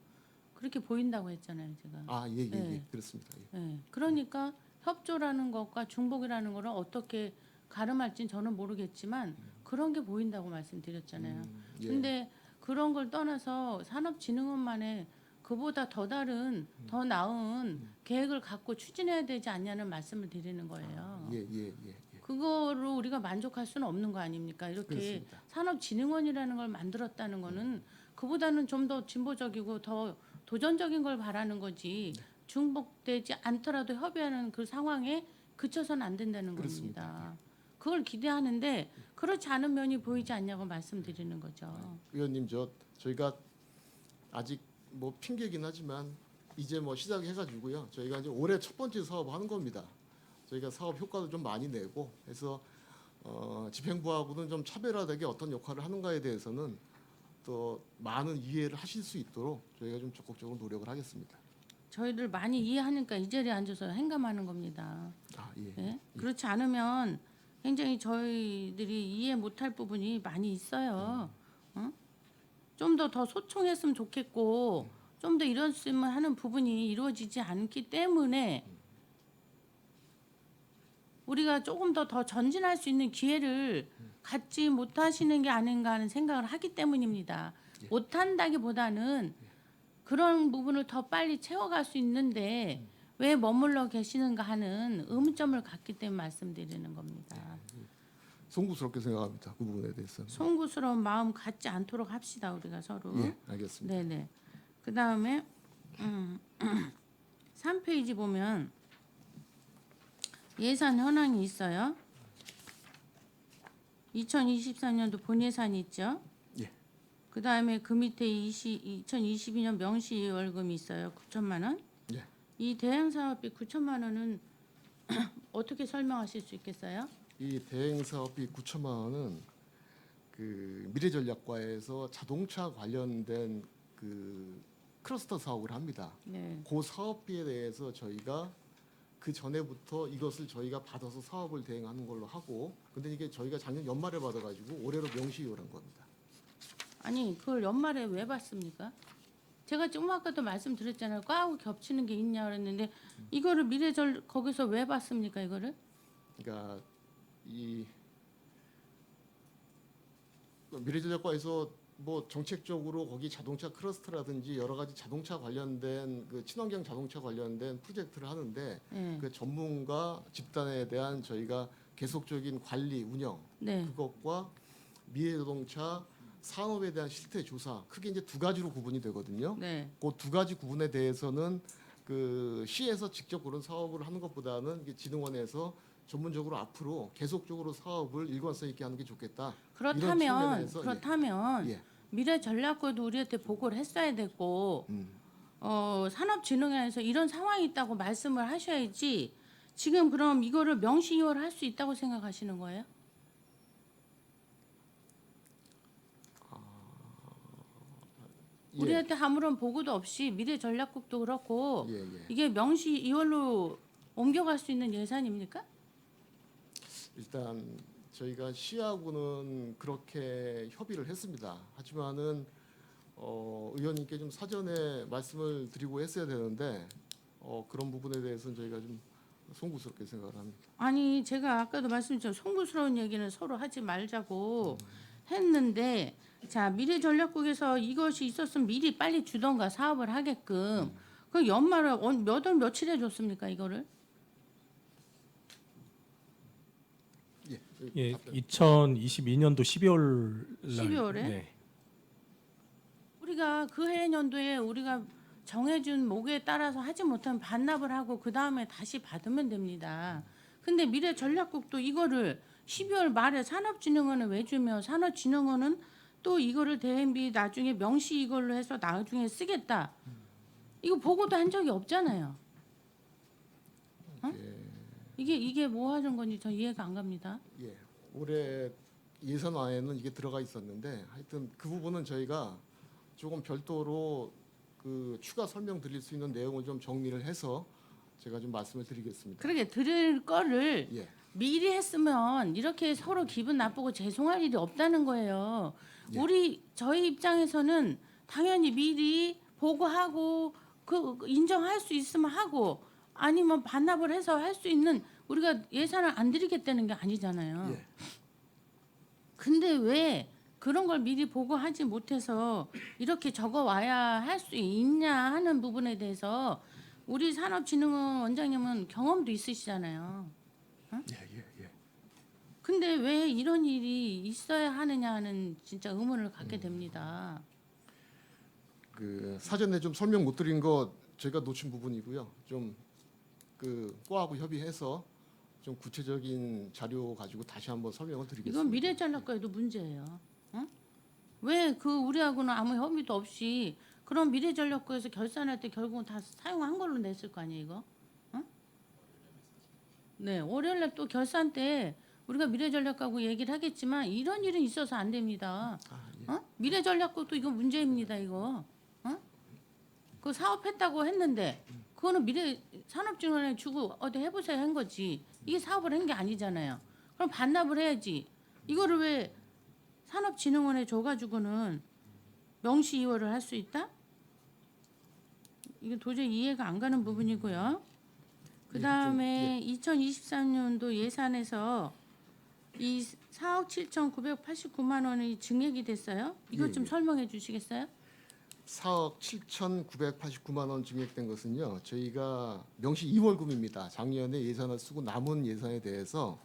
그렇게 보인다고 했잖아요, 제가. 아, 예, 예, 예. 네. 그렇습니다. 예. 네. 그러니까 협조라는 것과 중복이라는 거를 어떻게 가름할지는 저는 모르겠지만 그런 게 보인다고 말씀드렸잖아요. 예. 근데 그런 걸 떠나서 산업진흥원만의 그보다 더 다른 더 나은 계획을 갖고 추진해야 되지 않냐는 말씀을 드리는 거예요. 예, 예, 예, 예. 그거로 우리가 만족할 수는 없는 거 아닙니까? 이렇게 그렇습니다. 산업진흥원이라는 걸 만들었다는 거는 그보다는 좀 더 진보적이고 더 도전적인 걸 바라는 거지 중복되지 않더라도 협의하는 그 상황에 그쳐서는 안 된다는 그렇습니다. 겁니다. 그걸 기대하는데 그렇지 않은 면이 보이지 않냐고 말씀드리는 거죠. 의원님 저희가 아직 뭐 핑계긴 하지만 이제 뭐 시작해가지고요. 저희가 이제 올해 첫 번째 사업 하는 겁니다. 저희가 사업 효과도 좀 많이 내고 해서 집행부하고는 좀 차별화되게 어떤 역할을 하는가에 대해서는 또 많은 이해를 하실 수 있도록 저희가 좀 적극적으로 노력을 하겠습니다. 저희를 많이 이해하니까 이 자리에 앉아서 행감하는 겁니다. 아, 예. 예? 그렇지 않으면 굉장히 저희들이 이해 못할 부분이 많이 있어요. 좀 더 소통했으면 좋겠고 좀 더 이뤘으면 하는 부분이 이루어지지 않기 때문에 우리가 조금 더 전진할 수 있는 기회를 갖지 못하시는 게 아닌가 하는 생각을 하기 때문입니다. 못한다기보다는 그런 부분을 더 빨리 채워갈 수 있는데 왜 머물러 계시는가 하는 의문점을 갖기 때문에 말씀드리는 겁니다. 송구스럽게 생각합니다. 그 부분에 대해서는. 송구스러운 마음 갖지 않도록 합시다 우리가 서로. 예, 알겠습니다. 네네. 그 다음에 3페이지 보면 예산 현황이 있어요. 2023년도 본 예산이 있죠. 예. 그 다음에 그 밑에 2022년 명시 월금이 있어요. 9천만 원. 예. 이 대행 사업비 9천만 원은 어떻게 설명하실 수 있겠어요? 이 대행 사업비 9천만 원은 그 미래전략과에서 자동차 관련된 그 클러스터 사업을 합니다. 네. 그 사업비에 대해서 저희가 그 전에부터 이것을 저희가 받아서 사업을 대행하는 걸로 하고, 근데 이게 저희가 작년 연말에 받아가지고 올해로 명시이월한 겁니다. 아니 그걸 연말에 왜 받습니까? 제가 조금 아까도 말씀드렸잖아요. 과하고 겹치는 게 있냐 그랬는데 이거를 미래절 거기서 왜 받습니까 이거를? 그러니까 이 미래전략과에서 뭐 정책적으로 거기 자동차 클러스터라든지 여러 가지 자동차 관련된 그 친환경 자동차 관련된 프로젝트를 하는데 네. 그 전문가 집단에 대한 저희가 계속적인 관리 운영 네. 그것과 미래자동차 산업에 대한 실태 조사 크게 이제 두 가지로 구분이 되거든요. 네. 그 두 가지 구분에 대해서는 그 시에서 직접 그런 사업을 하는 것보다는 이게 진흥원에서 전문적으로 앞으로 계속적으로 사업을 일관성 있게 하는 게 좋겠다. 이런 측면에서, 그렇다면 예. 미래 전략과도 우리한테 보고를 했어야 됐고 산업진흥원에서 이런 상황이 있다고 말씀을 하셔야지 지금 그럼 이거를 명시이월 할 수 있다고 생각하시는 거예요? 예. 우리한테 아무런 보고도 없이 미래 전략국도 그렇고 예, 예. 이게 명시이월로 옮겨갈 수 있는 예산입니까? 일단 저희가 시하고는 그렇게 협의를 했습니다. 하지만은 의원님께 좀 사전에 말씀을 드리고 했어야 되는데 그런 부분에 대해서는 저희가 좀 송구스럽게 생각을 합니다. 아니 제가 아까도 말씀드렸죠. 송구스러운 얘기는 서로 하지 말자고 했는데 자 미래전략국에서 이것이 있었으면 미리 빨리 주던가 사업을 하게끔 그 연말에 몇 월 며칠에 줬습니까 이거를? 예, 예, 답변. 2022년도 12월 날 12월 에? 네. 우리가 그 해년도에 우리가 정해준 목에 따라서 하지 못하면 반납을 하고 그 다음에 다시 받으면 됩니다. 근데 미래전략국도 이거를 12월 말에 산업진흥원에 왜 주며 산업진흥원은 또 이거를 대행비 나중에 명시 이걸로 해서 나중에 쓰겠다. 이거 보고도 한 적이 없잖아요. 어? 이게 뭐 하는 건지 저 이해가 안 갑니다. 예, 올해 예산안에는 이게 들어가 있었는데 하여튼 그 부분은 저희가 조금 별도로 그 추가 설명 드릴 수 있는 내용을 좀 정리를 해서 제가 좀 말씀을 드리겠습니다. 그러게 들을 거를 예, 미리 했으면 이렇게 서로 기분 나쁘고 죄송할 일이 없다는 거예요. 예. 저희 입장에서는 당연히 미리 보고하고 그 인정할 수 있으면 하고 아니면 반납을 해서 할 수 있는 우리가 예산을 안 드리겠다는 게 아니잖아요. 예. 근데 왜 그런 걸 미리 보고하지 못해서 이렇게 적어 와야 할 수 있냐 하는 부분에 대해서 우리 산업진흥원 원장님은 경험도 있으시잖아요. 예. 근데 왜 이런 일이 있어야 하느냐 하는 진짜 의문을 갖게 됩니다. 그 사전에 좀 설명 못 드린 거 제가 놓친 부분이고요. 좀 그 과하고 협의해서 좀 구체적인 자료 가지고 다시 한번 설명을 드리겠습니다. 이건 미래전략과에도 문제예요. 어? 왜 그 우리하고는 아무 협의도 없이 그런 미래전략과에서 결산할 때 결국은 다 사용한 걸로 냈을 거 아니에요, 이거? 어? 네, 월요일날 또 결산 때 우리가 미래전략과하고 얘기를 하겠지만 이런 일은 있어서 안 됩니다. 어? 미래전략국도 이거 문제입니다, 이거. 어? 그 사업했다고 했는데 그거는 미래 산업진흥원에 주고 어디 해보세요 한 거지. 이게 사업을 한 게 아니잖아요. 그럼 반납을 해야지. 이거를 왜 산업진흥원에 줘가지고는 명시 이월을 할 수 있다? 이거 도저히 이해가 안 가는 부분이고요. 그 다음에 2023년도 예산에서 이 4억 7,989만 원이 증액이 됐어요. 이것 좀 예. 설명해 주시겠어요? 4억 7,989만 원 증액된 것은요. 저희가 명시 2월금입니다. 작년에 예산을 쓰고 남은 예산에 대해서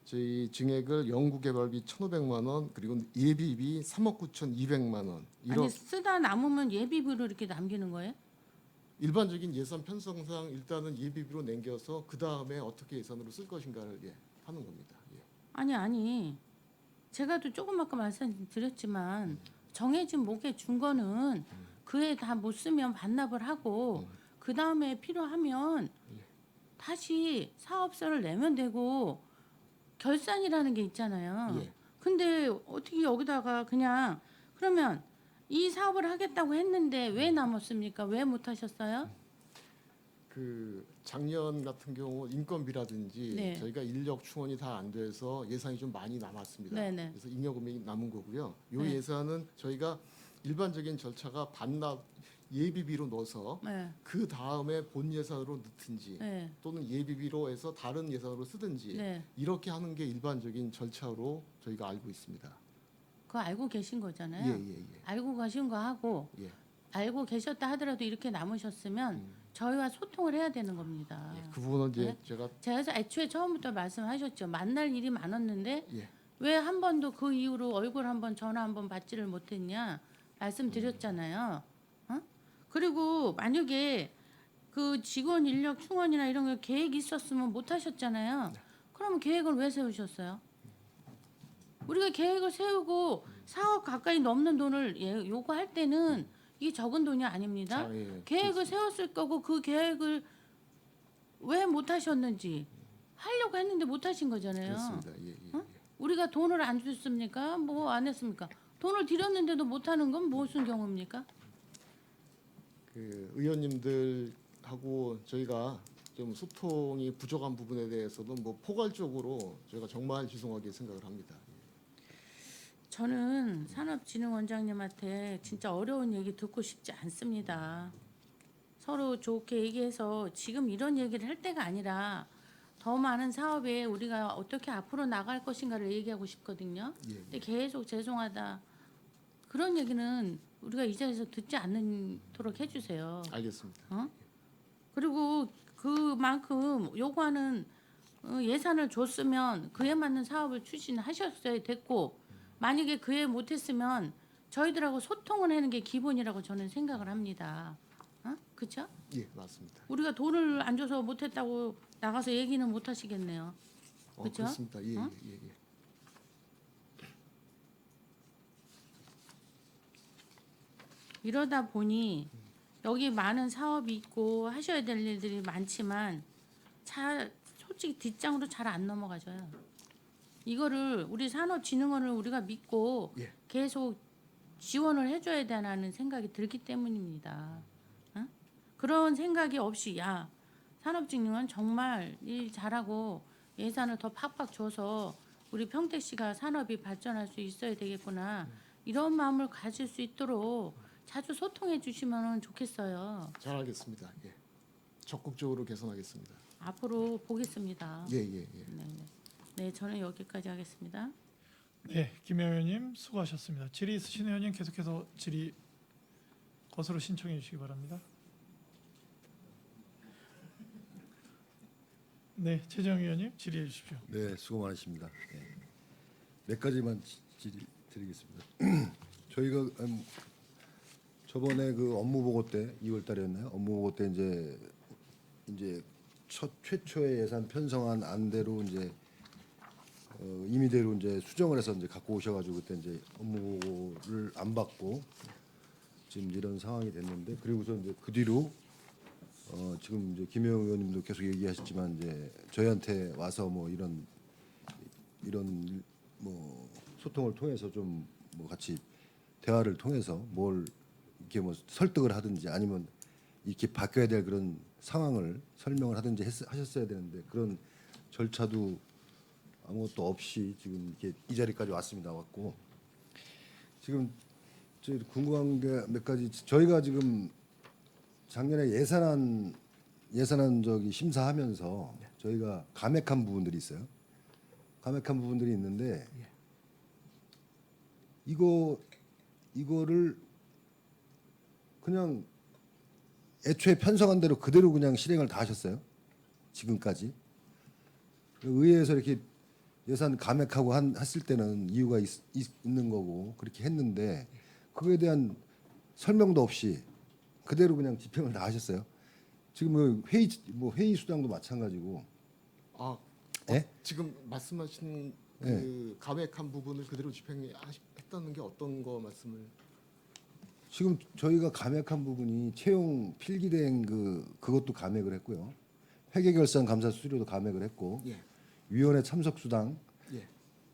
저희 증액을 연구개발비 1,500만 원 그리고 예비비 3억 9,200만 원 아니 쓰다 남으면 예비비로 이렇게 남기는 거예요? 일반적인 예산 편성상 일단은 예비비로 남겨서 그 다음에 어떻게 예산으로 쓸 것인가를 하는 겁니다. 예. 아니 제가 또 조금 아까 말씀드렸지만 정해진 목에 준 거는 그에 다 못 쓰면 반납을 하고 그 다음에 필요하면 다시 사업서를 내면 되고 결산이라는 게 있잖아요. 예. 근데 어떻게 여기다가 그냥 그러면 이 사업을 하겠다고 했는데 왜 남았습니까? 왜 못 하셨어요? 그 작년 같은 경우 인건비라든지 네. 저희가 인력 충원이 다 안 돼서 예산이 좀 많이 남았습니다. 네네. 그래서 잉여금이 남은 거고요. 이 네. 예산은 저희가 일반적인 절차가 반납 예비비로 넣어서 네. 그 다음에 본 예산으로 넣든지 네. 또는 예비비로 해서 다른 예산으로 쓰든지 네. 이렇게 하는 게 일반적인 절차로 저희가 알고 있습니다. 그거 알고 계신 거잖아요. 예. 알고 가신 거 하고 예. 알고 계셨다 하더라도 이렇게 남으셨으면 저희와 소통을 해야 되는 겁니다. 그 부분은 이제 네? 제가 제가 애초에 처음부터 말씀하셨죠. 만날 일이 많았는데 예. 왜 한 번도 그 이후로 얼굴 한번 전화 한번 받지를 못했냐 말씀드렸잖아요. 어? 그리고 만약에 그 직원 인력 충원이나 이런 거 계획이 있었으면 못 하셨잖아요. 그러면 계획을 왜 세우셨어요? 우리가 계획을 세우고 4억 가까이 넘는 돈을 요구할 때는 이게 적은 돈이 아닙니다. 자, 예. 계획을 세웠을 거고 그 계획을 왜 못 하셨는지 하려고 했는데 못 하신 거잖아요. 그렇습니다. 예. 어? 우리가 돈을 안 줬습니까? 뭐 안 했습니까? 돈을 드렸는데도 못 하는 건 무슨 경우입니까? 그 의원님들하고 저희가 좀 소통이 부족한 부분에 대해서도 뭐 포괄적으로 저희가 정말 죄송하게 생각을 합니다. 저는 산업진흥원장님한테 진짜 어려운 얘기 듣고 싶지 않습니다. 서로 좋게 얘기해서 지금 이런 얘기를 할 때가 아니라 더 많은 사업에 우리가 어떻게 앞으로 나갈 것인가를 얘기하고 싶거든요. 예. 근데 계속 죄송하다 그런 얘기는 우리가 이 자리에서 듣지 않도록 해주세요. 알겠습니다. 그리고 그만큼 요구하는 예산을 줬으면 그에 맞는 사업을 추진하셨어야 됐고 만약에 그에 못했으면 저희들하고 소통을 하는 게 기본이라고 저는 생각을 합니다. 그렇죠? 예, 맞습니다. 우리가 돈을 안 줘서 못했다고 나가서 얘기는 못 하시겠네요. 그죠? 그렇습니다. 예, 어? 예, 예. 이러다 보니 여기 많은 사업이 있고 하셔야 될 일들이 많지만 솔직히 뒷장으로 잘 안 넘어가져요. 이거를 우리 산업진흥원을 우리가 믿고 예. 계속 지원을 해줘야 되는 생각이 들기 때문입니다. 어? 그런 생각이 없이 야 산업진흥원 정말 일 잘하고 예산을 더 팍팍 줘서 우리 평택시가 산업이 발전할 수 있어야 되겠구나 이런 마음을 가질 수 있도록 자주 소통해 주시면 좋겠어요. 잘 알겠습니다. 예. 적극적으로 개선하겠습니다. 앞으로 보겠습니다. 예, 예, 예. 네, 저는 여기까지 하겠습니다. 네, 김영 의원님 수고하셨습니다. 질의 있으신 의원님 계속해서 질의 것으로 신청해 주시기 바랍니다. 네, 최재형 의원님 질의해 주십시오. 네, 수고 많으십니다. 몇 가지만 드리겠습니다. 저희가 저번에 그 업무 보고 때 2월 달이었나요? 업무 보고 때 이제 최초의 예산 편성안 안대로 이제 임의대로 이제 수정을 해서 이제 갖고 오셔가지고 그때 이제 업무 보고를 안 받고 지금 이런 상황이 됐는데 그리고서 이제 그 뒤로 지금 이제 김영 의원님도 계속 얘기하셨지만 이제 저희한테 와서 뭐 이런 뭐 소통을 통해서 좀 뭐 같이 대화를 통해서 뭘 이렇게 뭐 설득을 하든지 아니면 이렇게 바뀌어야 될 그런 상황을 설명을 하든지 하셨어야 되는데 그런 절차도 아무것도 없이 지금 이렇게 이 자리까지 왔습니다. 왔고 지금 저 궁금한 게 몇 가지 저희가 지금 작년에 예산안 저기 심사하면서 저희가 감액한 부분들이 있어요. 감액한 부분들이 있는데 이거를 그냥 애초에 편성한 대로 그대로 그냥 실행을 다 하셨어요. 지금까지. 의회에서 이렇게 예산 감액하고 했을 때는 이유가 있는 거고 그렇게 했는데 그거에 대한 설명도 없이 그대로 그냥 집행을 다 하셨어요. 지금 회의 수당도 마찬가지고. 아, 예? 지금 말씀하신 예. 그 감액한 부분을 그대로 집행했다는 게 어떤 거 말씀을? 지금 저희가 감액한 부분이 채용 필기대행 그것도 감액을 했고요. 회계결산 감사 수수료도 감액을 했고 예, 위원회 참석 수당, 예,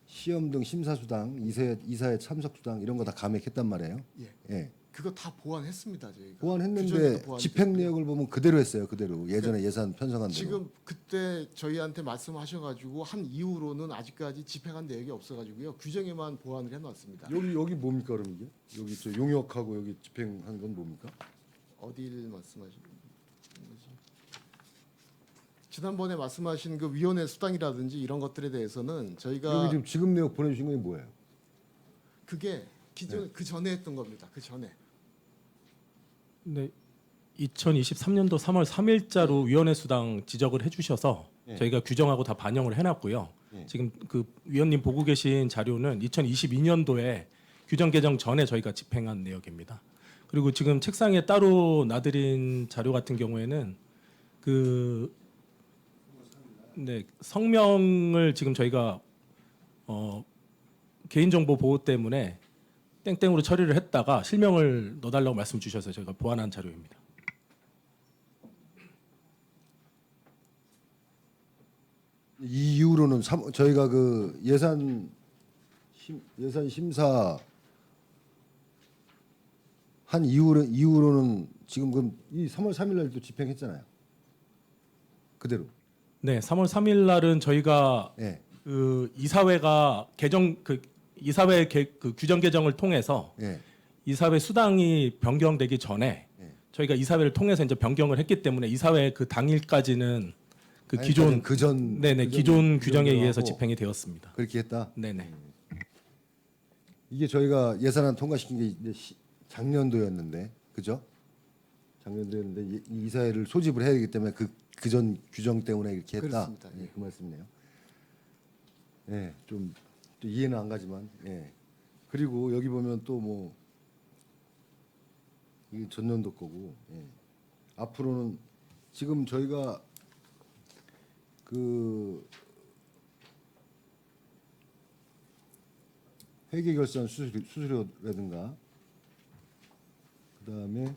시험 등 심사 수당, 이사회 참석 수당 이런 거 다 감액했단 말이에요. 예. 예. 그거 다 보완했습니다 저희가. 보완했는데 규정에도 보완이 집행 됐고요. 내역을 보면 그대로 했어요. 그대로 예전에 예산 편성한 대로. 지금 그때 저희한테 말씀하셔가지고 한 이후로는 아직까지 집행한 내역이 없어가지고요 규정에만 보완을 해놨습니다. 여기 뭡니까 그럼 이게? 여기 저 용역하고 여기 집행한 건 뭡니까? 어디를 말씀하시는 거지? 지난번에 말씀하신 그 위원회 수당이라든지 이런 것들에 대해서는 저희가 여기 지금 내역 보내주신 건 뭐예요? 그게 기존 그 전에 했던 겁니다. 그 전에. 네, 2023년도 3월 3일자로 위원회 수당 지적을 해주셔서 예. 저희가 규정하고 다 반영을 해놨고요. 예. 지금 그 위원님 보고 계신 자료는 2022년도에 규정 개정 전에 저희가 집행한 내역입니다. 그리고 지금 책상에 따로 놔드린 자료 같은 경우에는 성명을 지금 저희가 개인정보 보호 때문에 땡땡으로 처리를 했다가 실명을 넣어달라고 말씀 주셔서 저희가 보완한 자료입니다. 이 이후로는 저희가 그 예산 심사 한 이후로는 지금 그럼 이 3월 3일 날도 집행했잖아요. 그대로. 네, 3월 3일 날은 저희가 예. 그 이사회가 이사회 그 규정 개정을 통해서 예. 이사회 수당이 변경되기 전에 예. 저희가 이사회를 통해서 이제 변경을 했기 때문에 이사회 그 당일까지는 그 아니, 기존 그전 네네 그전 기존 규정에 규정대로 의해서 하고 집행이 되었습니다. 그렇게 했다. 네네. 이게 저희가 예산안 통과시킨 게 이제 작년도였는데, 그죠? 작년도였는데 이 이사회를 소집을 해야 되기 때문에 그전 규정 때문에 이렇게 했다. 그렇습니다. 예, 그 말씀이네요. 예, 좀 이해는 안 가지만, 예. 그리고 여기 보면 또 뭐 이게 전년도 거고, 예. 앞으로는 지금 저희가 그 회계결산 수수료라든가 그다음에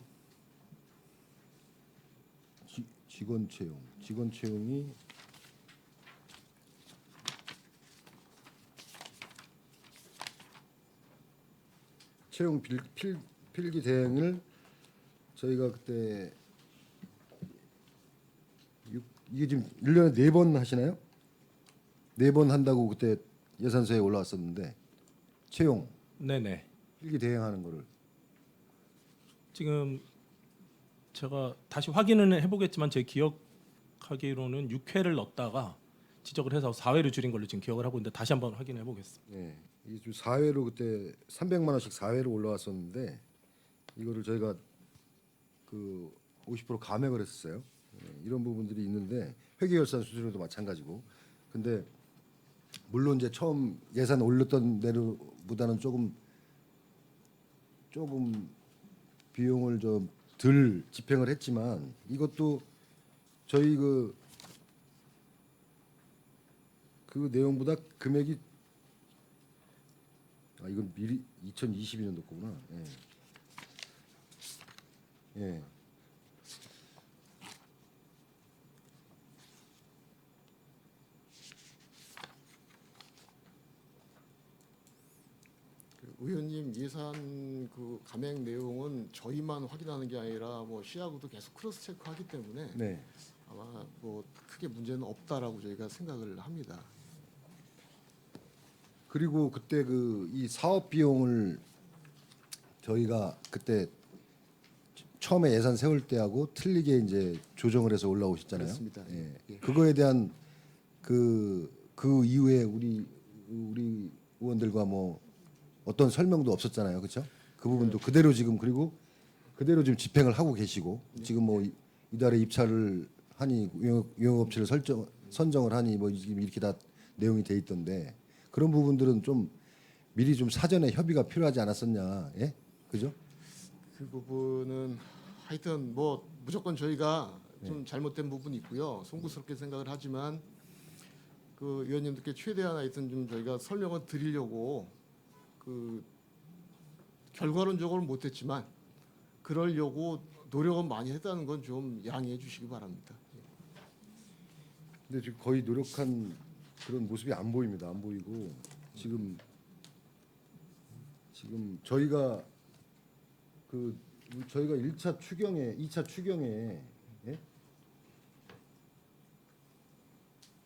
직원 채용이 채용 필기 대행을 저희가 그때 이게 지금 1년에 4번 하시나요? 4번 한다고 그때 예산서에 올라왔었는데 채용 네네. 필기 대행하는 거를 지금 제가 다시 확인은 해보겠지만 제 기억하기로는 6회를 넣었다가 지적을 해서 4회로 줄인 걸로 지금 기억을 하고 있는데 다시 한번 확인해 보겠습니다. 예, 이게 좀 4회로 그때 300만 원씩 4회로 올라왔었는데 이거를 저희가 그 50% 감액을 했었어요. 예, 이런 부분들이 있는데 회계결산 수수료도 마찬가지고. 근데 물론 이제 처음 예산 올렸던 대로보다는 조금 비용을 좀 덜 집행을 했지만 이것도 저희 그 내용보다 금액이 이건 미리 2022년도 거구나. 예. 예. 의원님 예산 그 감액 내용은 저희만 확인하는 게 아니라 뭐 시하고도 계속 크로스 체크하기 때문에 네. 아마 뭐 크게 문제는 없다라고 저희가 생각을 합니다. 그리고 그때 그 이 사업 비용을 저희가 그때 처음에 예산 세울 때하고 틀리게 이제 조정을 해서 올라오셨잖아요. 그렇습니다. 예. 예. 그거에 대한 그 이후에 우리 의원들과 뭐 어떤 설명도 없었잖아요. 그렇죠? 그 부분도 그대로 지금 그리고 그대로 지금 집행을 하고 계시고 지금 뭐 이달에 입찰을 하니 용역업체를 선정을 하니 뭐 지금 이렇게 다 내용이 돼 있던데 그런 부분들은 좀 미리 좀 사전에 협의가 필요하지 않았었냐, 예? 그죠? 그 부분은 하여튼 뭐 무조건 저희가 좀 잘못된 부분이 있고요. 송구스럽게 생각을 하지만 그 의원님들께 최대한 하여튼 좀 저희가 설명을 드리려고 그 결과론적으로 못했지만 그러려고 노력은 많이 했다는 건 좀 양해해 주시기 바랍니다. 근데 지금 거의 노력한 그런 모습이 안 보입니다. 안 보이고 지금 저희가 저희가 1차 추경에 2차 추경에 예?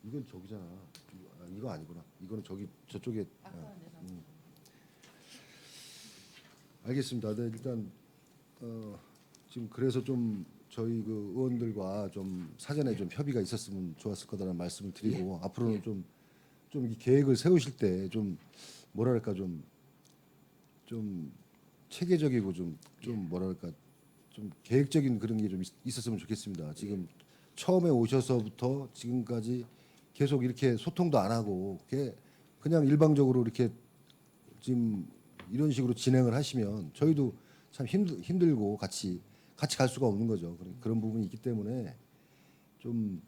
이건 저기잖아. 이거 아니구나. 이거는 저쪽에 알겠습니다. 네, 일단 지금 그래서 좀 저희 그 의원들과 좀 사전에 좀 협의가 있었으면 좋았을 거다라는 말씀을 드리고 앞으로는 좀 이 계획을 세우실 때 좀 뭐랄까 좀 체계적이고 좀 뭐랄까 좀 계획적인 그런 게 좀 있었으면 좋겠습니다. 지금 처음에 오셔서부터 지금까지 계속 이렇게 소통도 안 하고 그냥 일방적으로 이렇게 지금 이런 식으로 진행을 하시면 저희도 참 힘들고 같이 갈 수가 없는 거죠. 그런 부분이 있기 때문에 좀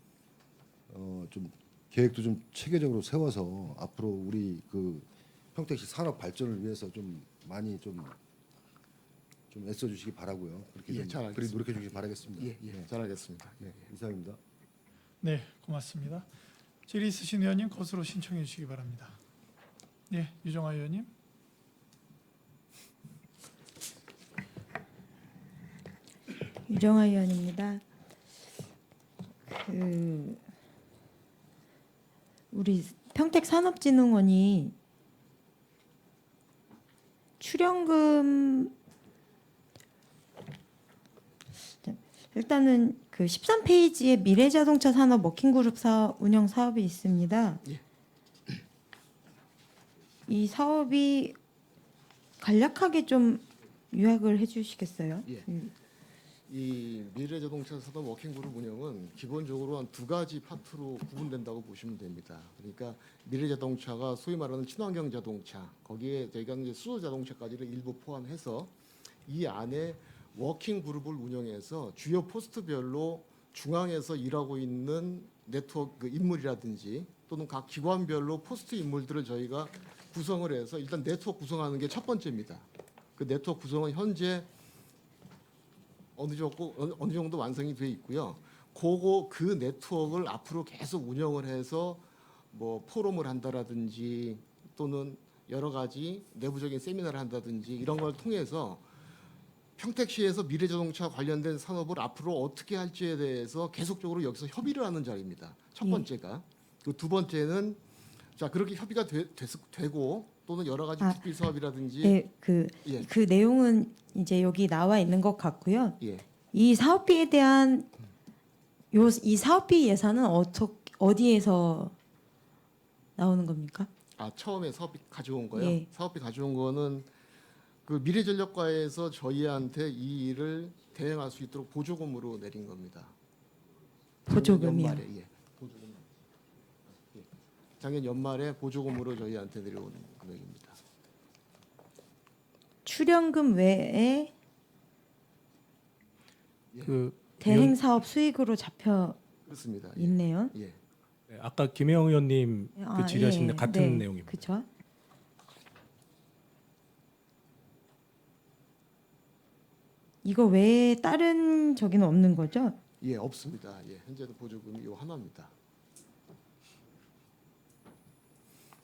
계획도 좀 체계적으로 세워서 앞으로 우리 그 평택시 산업 발전을 위해서 좀 많이 좀 애써 주시기 바라고요. 그렇게 예, 좀 잘 그렇게 알겠습니다. 노력해 주시기 바라겠습니다. 예, 잘하겠습니다. 네, 이상입니다. 네, 고맙습니다. 질의 있으신 의원님 것으로 신청해 주시기 바랍니다. 네, 유정아 의원님. 유정아 의원입니다. 우리 평택산업진흥원이 출연금 일단은 그 13페이지에 미래자동차 산업 워킹그룹 운영 사업이 있습니다. 예. 이 사업이 간략하게 좀 요약을 해주시겠어요? 예. 이 미래자동차 산업 워킹그룹 운영은 기본적으로 한 두 가지 파트로 구분된다고 보시면 됩니다. 그러니까 미래자동차가 소위 말하는 친환경 자동차, 거기에 저희가 이제 수소 자동차까지를 일부 포함해서 이 안에 워킹그룹을 운영해서 주요 포스트별로 중앙에서 일하고 있는 네트워크 인물이라든지 또는 각 기관별로 포스트 인물들을 저희가 구성을 해서 일단 네트워크 구성하는 게 첫 번째입니다. 그 네트워크 구성은 현재 어느 정도 완성이 돼 있고요. 그 네트워크를 앞으로 계속 운영을 해서 뭐 포럼을 한다라든지 또는 여러 가지 내부적인 세미나를 한다든지 이런 걸 통해서 평택시에서 미래자동차 관련된 산업을 앞으로 어떻게 할지에 대해서 계속적으로 여기서 협의를 하는 자리입니다. 첫 번째가. 그 두 번째는 자 그렇게 협의가 되고 또는 여러 가지 국비 사업이라든지 네, 예. 그 내용은 이제 여기 나와 있는 것 같고요. 예. 이 사업비에 대한 이 사업비 예산은 어디에서 나오는 겁니까? 처음에 사업비 가져온 거요? 예. 사업비 가져온 거는 그 미래전력과에서 저희한테 이 일을 대행할 수 있도록 보조금으로 내린 겁니다. 보조금이요? 작년 연말에, 예. 보조금. 예. 작년 연말에 보조금으로 저희한테 내려온 금액입니다. 출연금 외에 그 대행 사업 수익으로 잡혀 그렇습니다. 예. 있네요. 예. 네, 아까 김혜영 의원님 그 질의하신 데 같은 내용입니다. 그렇죠. 이거 외에 다른 저기는 없는 거죠? 예, 없습니다. 예, 현재도 보조금이 요 하나입니다.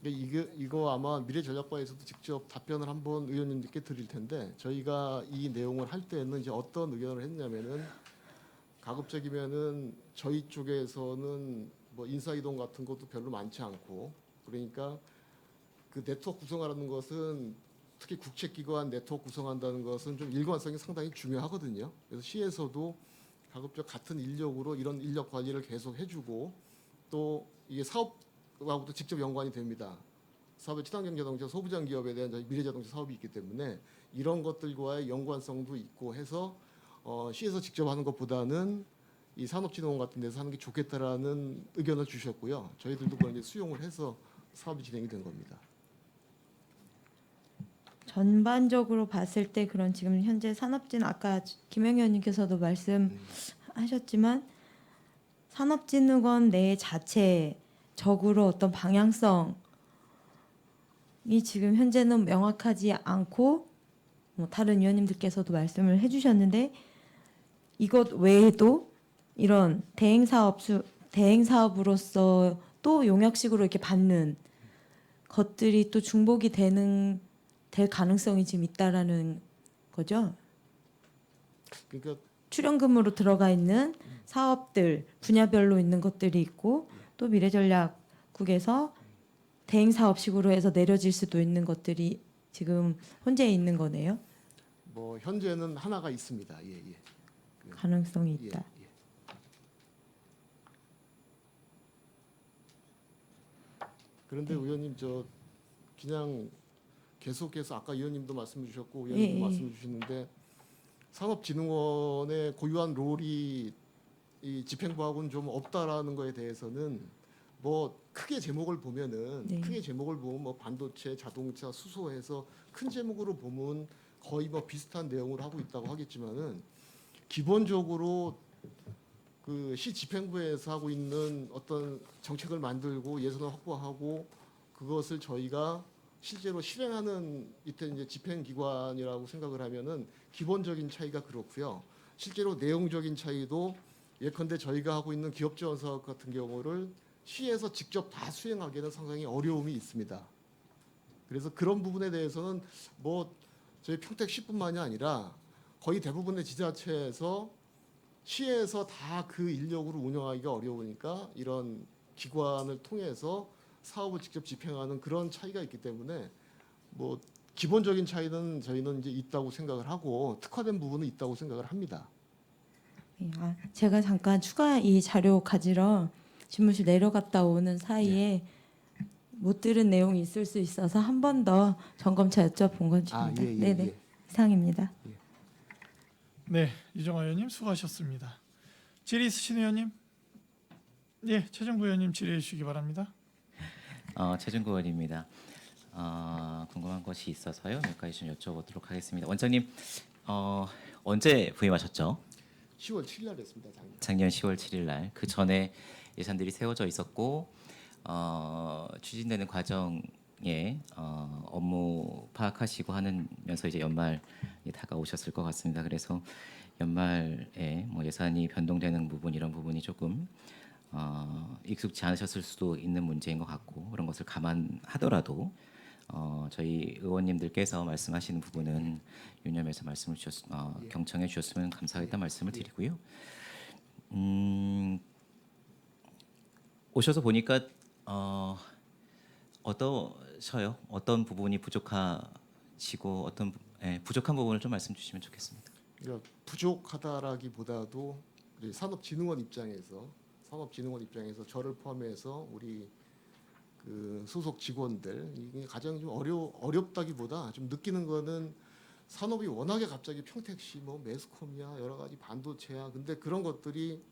이거 아마 미래전략과에서도 직접 답변을 한번 의원님들께 드릴 텐데 저희가 이 내용을 할 때는 이제 어떤 의견을 했냐면은 가급적이면은 저희 쪽에서는 뭐 인사 이동 같은 것도 별로 많지 않고 그러니까 그 네트워크 구성하는 것은 특히 국책기관 네트워크 구성한다는 것은 좀 일관성이 상당히 중요하거든요. 그래서 시에서도 가급적 같은 인력으로 이런 인력 관리를 계속 해주고 또 이게 사업하고도 직접 연관이 됩니다. 사업의 친환경 자동차 소부장 기업에 대한 저희 미래자동차 사업이 있기 때문에 이런 것들과의 연관성도 있고 해서 시에서 직접 하는 것보다는 이 산업진흥원 같은 데서 하는 게 좋겠다라는 의견을 주셨고요. 저희들도 그걸 이제 수용을 해서 사업이 진행이 된 겁니다. 전반적으로 봤을 때 그런 지금 현재 산업진 아까 김영 의원님께서도 말씀하셨지만 산업진흥원 내 자체적으로 어떤 방향성이 지금 현재는 명확하지 않고 뭐 다른 위원님들께서도 말씀을 해주셨는데 이것 외에도 이런 대행 사업으로서 또 용역식으로 이렇게 받는 것들이 또 중복이 될 가능성이 지금 있다라는 거죠. 그러니까 출연금으로 들어가 있는 사업들 분야별로 있는 것들이 있고 또 미래전략국에서 대행 사업식으로 해서 내려질 수도 있는 것들이 지금 현재 있는 거네요. 뭐 현재는 하나가 있습니다. 예, 예. 가능성이 예, 있다. 예. 그런데 의원님 저 그냥 계속해서 아까 의원님도 말씀 주셨고 의원님도 예, 예. 말씀 주시는데 산업진흥원의 고유한 롤이 이 집행부하고는 좀 없다라는 거에 대해서는 뭐 크게 제목을 보면은 네. 크게 제목을 보면 뭐 반도체, 자동차, 수소해서 큰 제목으로 보면 거의 뭐 비슷한 내용을 하고 있다고 하겠지만은 기본적으로 그 시 집행부에서 하고 있는 어떤 정책을 만들고 예산을 확보하고 그것을 저희가 실제로 실행하는 이때 이제 집행기관이라고 생각을 하면은 기본적인 차이가 그렇고요. 실제로 내용적인 차이도 예컨대 저희가 하고 있는 기업지원 사업 같은 경우를 시에서 직접 다 수행하기에는 상당히 어려움이 있습니다. 그래서 그런 부분에 대해서는 뭐 저희 평택시뿐만이 아니라 거의 대부분의 지자체에서 시에서 다 그 인력으로 운영하기가 어려우니까 이런 기관을 통해서 사업을 직접 집행하는 그런 차이가 있기 때문에 뭐 기본적인 차이는 저희는 이제 있다고 생각을 하고 특화된 부분은 있다고 생각을 합니다. 예, 제가 잠깐 추가 이 자료 가지러 집무실 내려갔다 오는 사이에 못 들은 내용이 있을 수 있어서 한 번 더 점검차 여쭤본 것입니다. 네네, 이상입니다. 네, 이정화 의원님 수고하셨습니다. 질의 있으신 의원님? 예, 최정구 의원님 질의해 주시기 바랍니다. 최준구 의원입니다. 궁금한 것이 있어서요. 몇 가지 좀 여쭤보도록 하겠습니다. 원장님 언제 부임하셨죠? 10월 7일 날 했습니다. 작년 10월 7일 날. 그 전에 예산들이 세워져 있었고 추진되는 과정에 업무 파악하시고 하면서 이제 연말이 다가오셨을 것 같습니다. 그래서 연말에 뭐 예산이 변동되는 부분 이런 부분이 조금 익숙지 않으셨을 수도 있는 문제인 것 같고 그런 것을 감안하더라도 저희 의원님들께서 말씀하시는 부분은 유념해서 말씀을 경청해 주셨으면 감사하겠다는 말씀을 드리고요. 오셔서 보니까 어떠셔요? 어떤 부분이 부족하시고 부족한 부분을 좀 말씀 주시면 좋겠습니다. 그러니까 부족하다라기보다도 우리 산업진흥원 입장에서 저를 포함해서 우리 그 소속 직원들 이게 가장 좀 어렵다기보다 좀 느끼는 거는 산업이 워낙에 갑자기 평택시 뭐 매스컴이야 여러 가지 반도체야 근데 그런 것들이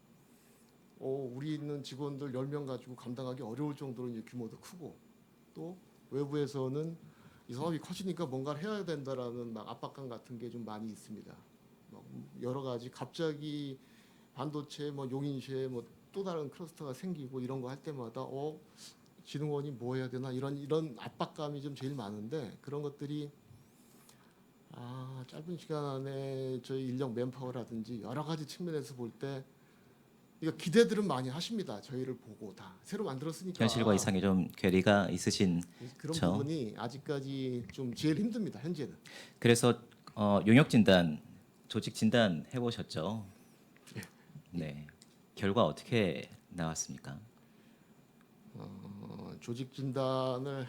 우리 있는 직원들 10명 가지고 감당하기 어려울 정도로 이제 규모도 크고 또 외부에서는 이 사업이 커지니까 뭔가를 해야 된다라는 막 압박감 같은 게 좀 많이 있습니다. 여러 가지 갑자기 반도체 뭐 용인시에 뭐 또 다른 클러스터가 생기고 이런 거 할 때마다 진흥원이 뭐 해야 되나 이런 압박감이 좀 제일 많은데 그런 것들이 짧은 시간 안에 저희 인력 맨파워라든지 여러 가지 측면에서 볼 때 이거 기대들은 많이 하십니다. 저희를 보고 다 새로 만들었으니까 현실과 이상의 좀 괴리가 있으신 그런 그렇죠. 부분이 아직까지 좀 제일 힘듭니다. 현재는. 그래서 용역 진단, 조직 진단 해보셨죠? 네. 결과 어떻게 나왔습니까? 조직 진단을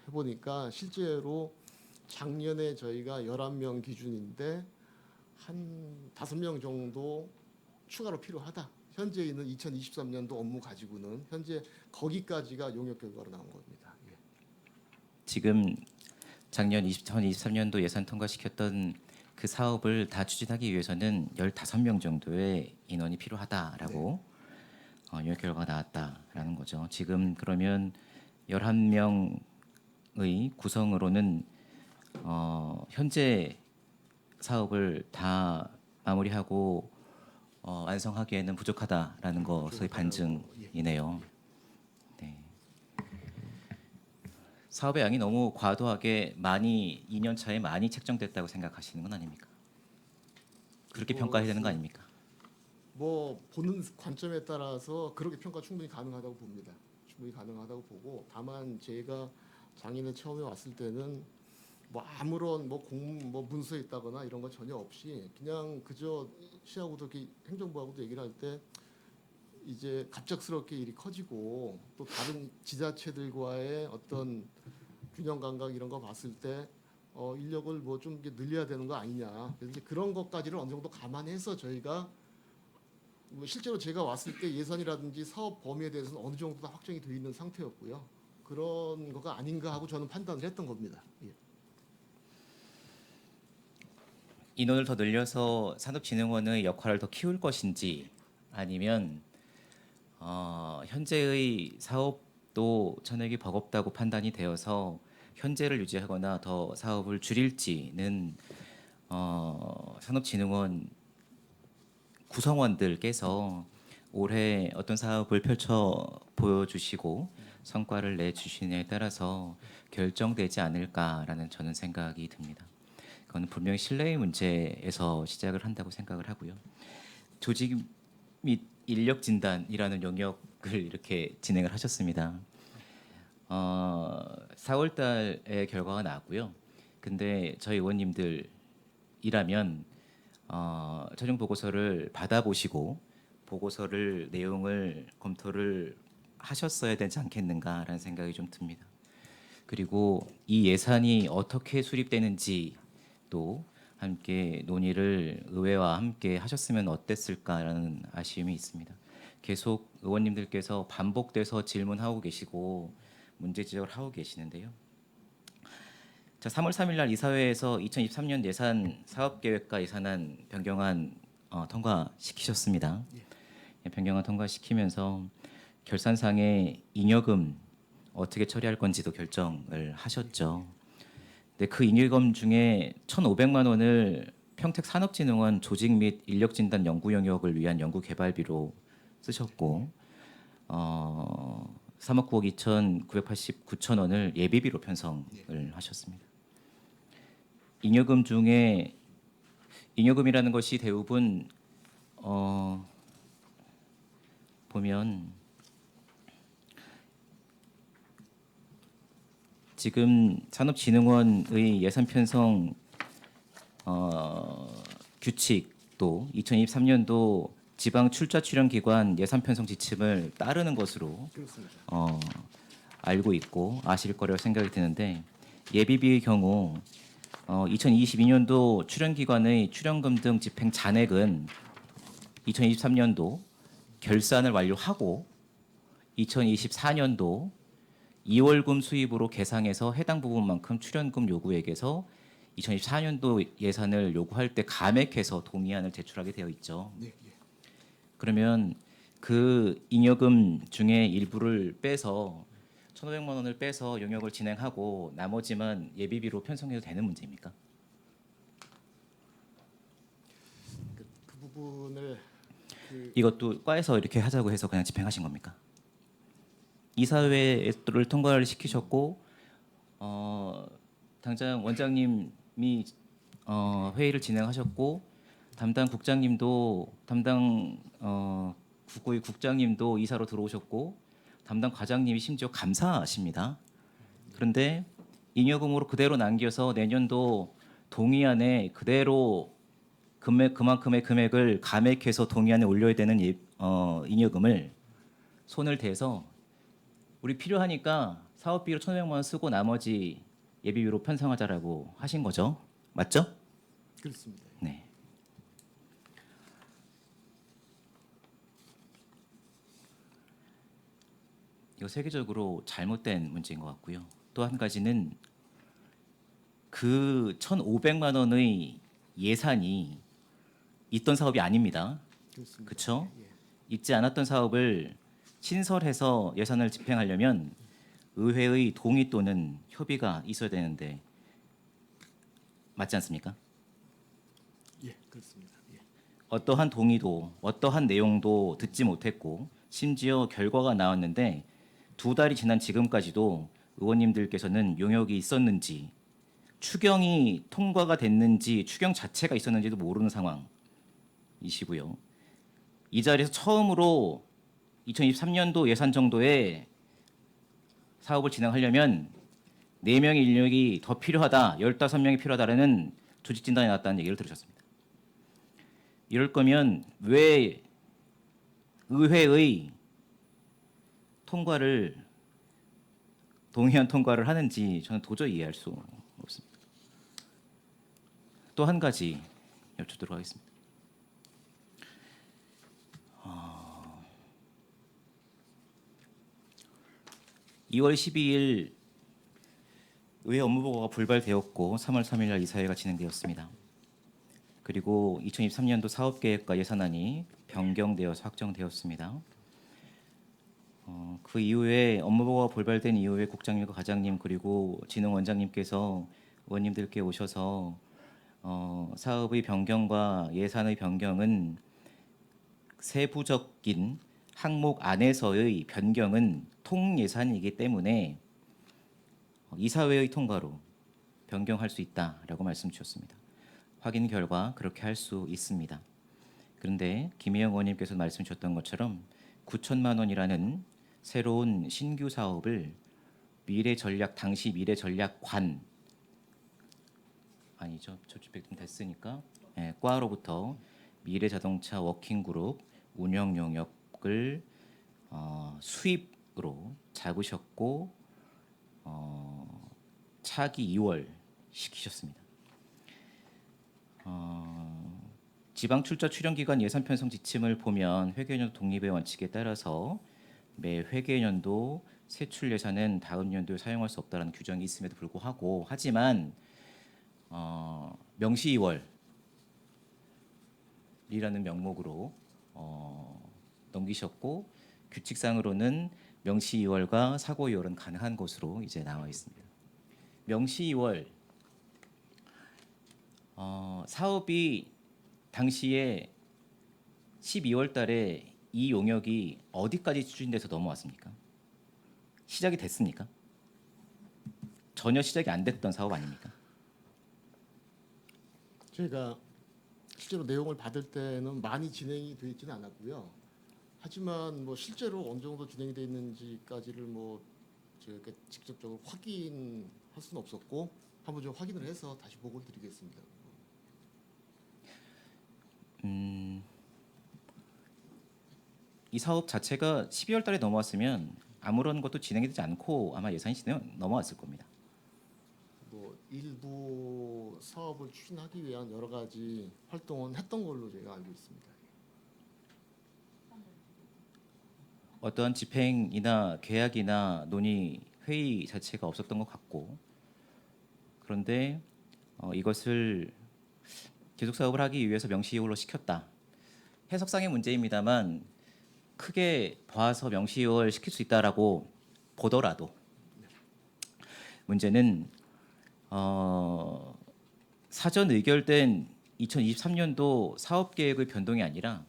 해보니까 실제로 작년에 저희가 11명 기준인데 한 5명 정도 추가로 필요하다. 현재 있는 2023년도 업무 가지고는 현재 거기까지가 용역 결과로 나온 겁니다. 예. 지금 작년 2023년도 예산 통과시켰던 그 사업을 다 추진하기 위해서는 15명 정도의 인원이 필요하다라고 용역 결과가 나왔다라는 거죠. 지금 그러면 11명의 구성으로는 현재 사업을 다 마무리하고 완성하기에는 부족하다라는 것의 반증이네요. 네. 사업의 양이 너무 과도하게 2년 차에 많이 책정됐다고 생각하시는 건 아닙니까? 그렇게 평가해야 되는 거 아닙니까? 뭐 보는 관점에 따라서 그렇게 평가 충분히 가능하다고 봅니다. 충분히 가능하다고 보고 다만 제가 작년에 처음에 왔을 때는 뭐 아무런 뭐 문서에 있다거나 이런 거 전혀 없이 그냥 그저 시하고도 이렇게 행정부하고도 얘기를 할 때 이제 갑작스럽게 일이 커지고 또 다른 지자체들과의 어떤 균형 감각 이런 거 봤을 때 인력을 뭐 좀 늘려야 되는 거 아니냐. 그래서 이제 그런 것까지는 어느 정도 감안해서 저희가 뭐 실제로 제가 왔을 때 예산이라든지 사업 범위에 대해서는 어느 정도 다 확정이 돼 있는 상태였고요. 그런 거가 아닌가 하고 저는 판단을 했던 겁니다. 예. 인원을 더 늘려서 산업진흥원의 역할을 더 키울 것인지 아니면 현재의 사업도 천액이 버겁다고 판단이 되어서 현재를 유지하거나 더 사업을 줄일지는 산업진흥원 구성원들께서 올해 어떤 사업을 펼쳐 보여주시고 성과를 내주시느냐에 따라서 결정되지 않을까라는 저는 생각이 듭니다. 그건 분명히 신뢰의 문제에서 시작을 한다고 생각을 하고요. 조직 및 인력 진단이라는 영역을 이렇게 진행을 하셨습니다. 4월 달에 결과가 나왔고요. 근데 저희 의원님들이라면 최종 보고서를 받아보시고 보고서를 내용을 검토를 하셨어야 되지 않겠는가라는 생각이 좀 듭니다. 그리고 이 예산이 어떻게 수립되는지도 함께 논의를 의회와 함께 하셨으면 어땠을까라는 아쉬움이 있습니다. 계속 의원님들께서 반복돼서 질문하고 계시고 문제 지적을 하고 계시는데요. 자, 3월 3일 날 이사회에서 2023년 예산 사업계획과 예산안 변경안 통과시키셨습니다. 변경안 통과시키면서 결산상의 잉여금 어떻게 처리할 건지도 결정을 하셨죠. 근데 그 잉여금 중에 1,500만 원을 평택산업진흥원 조직 및 인력진단 연구 영역을 위한 연구 개발비로 쓰셨고 3억 9억 2,989천 원을 예비비로 편성을 하셨습니다. 잉여금 중에 잉여금이라는 것이 대부분 보면 지금 산업진흥원의 예산 편성 규칙도 2023년도 지방 출자 출연 기관 예산 편성 지침을 따르는 것으로 알고 있고 아실 거라고 생각이 드는데 예비비의 경우 2022년도 출연 기관의 출연금 등 집행 잔액은 2023년도 결산을 완료하고 2024년도 2월금 수입으로 계상해서 해당 부분만큼 출연금 요구액에서 2024년도 예산을 요구할 때 감액해서 동의안을 제출하게 되어 있죠. 그러면 그 잉여금 중에 일부를 빼서 1,500만 원을 빼서 용역을 진행하고 나머지만 예비비로 편성해도 되는 문제입니까? 그 부분을 이것도 과에서 이렇게 하자고 해서 그냥 집행하신 겁니까? 이사회를 통과를 시키셨고 당장 원장님이 회의를 진행하셨고 담당 국장님도 담당 국고의 국장님도 이사로 들어오셨고 담당 과장님이 심지어 감사하십니다. 그런데 잉여금으로 그대로 남겨서 내년도 동의안에 그대로 그만큼의 금액을 감액해서 동의안에 올려야 되는 잉여금을 손을 대서 우리 필요하니까 사업비로 1,500만 원 쓰고 나머지 예비비로 편성하자라고 하신 거죠. 맞죠? 그렇습니다. 네. 이거 세계적으로 잘못된 문제인 것 같고요. 또 한 가지는 그 1,500만 원의 예산이 있던 사업이 아닙니다. 그렇습니다. 그렇죠? 있지 않았던 사업을 신설해서 예산을 집행하려면 의회의 동의 또는 협의가 있어야 되는데 맞지 않습니까? 예, 그렇습니다. 예. 어떠한 동의도 어떠한 내용도 듣지 못했고 심지어 결과가 나왔는데 2달이 지난 지금까지도 의원님들께서는 용역이 있었는지 추경이 통과가 됐는지 추경 자체가 있었는지도 모르는 상황이시고요. 이 자리에서 처음으로 2023년도 예산 정도의 사업을 진행하려면 4명의 인력이 더 필요하다, 15명이 필요하다라는 조직 진단이 나왔다는 얘기를 들으셨습니다. 이럴 거면 왜 의회의 통과를 동의안 통과를 하는지 저는 도저히 이해할 수 없습니다. 또 한 가지 여쭙도록 하겠습니다. 2월 12일 의회 업무보고가 불발되었고 3월 3일 날 이사회가 진행되었습니다. 그리고 2023년도 사업계획과 예산안이 변경되어서 확정되었습니다. 그 이후에 업무보고가 불발된 이후에 국장님과 과장님 그리고 진흥원장님께서 의원님들께 오셔서 사업의 변경과 예산의 변경은 세부적인 항목 안에서의 변경은 통예산이기 때문에 이사회의 통과로 변경할 수 있다라고 말씀 주셨습니다. 확인 결과 그렇게 할 수 있습니다. 그런데 김혜영 의원님께서 말씀 주셨던 것처럼 9천만 원이라는 새로운 신규 사업을 당시 미래전략관 아니죠. 조직백tum 됐으니까 과로부터 미래자동차 워킹그룹 운영 용역을 수입으로 잡으셨고 차기 2월 시키셨습니다. 지방 출자 출연 기간 예산 편성 지침을 보면 회계연도 독립의 원칙에 따라서 매 회계연도 세출 예산은 다음 연도에 사용할 수 없다라는 규정이 있음에도 불구하고 하지만 명시 2월이라는 명목으로 넘기셨고 규칙상으로는 명시 2월과 사고 2월은 가능한 것으로 이제 나와 있습니다. 명시 2월 사업이 당시에 12월 달에 이 용역이 어디까지 추진돼서 넘어왔습니까? 시작이 됐습니까? 전혀 시작이 안 됐던 사업 아닙니까? 저희가 실제로 내용을 받을 때는 많이 진행이 되어 있지는 않았고요. 하지만 뭐 실제로 어느 정도 진행이 되어 있는지까지를 뭐 저희가 직접적으로 확인할 수는 없었고 한번 좀 확인을 해서 다시 보고를 드리겠습니다. 이 사업 자체가 12월 달에 넘어왔으면 아무런 것도 진행이 되지 않고 아마 예산이 넘어왔을 겁니다. 뭐 일부 사업을 추진하기 위한 여러 가지 활동은 했던 걸로 제가 알고 있습니다. 어떠한 집행이나 계약이나 논의 회의 자체가 없었던 것 같고 그런데 이것을 계속 사업을 하기 위해서 명시 2월로 시켰다. 해석상의 문제입니다만 크게 봐서 명시 2월 시킬 수 있다라고 보더라도 문제는 사전 의결된 2023년도 사업 계획의 변동이 아니라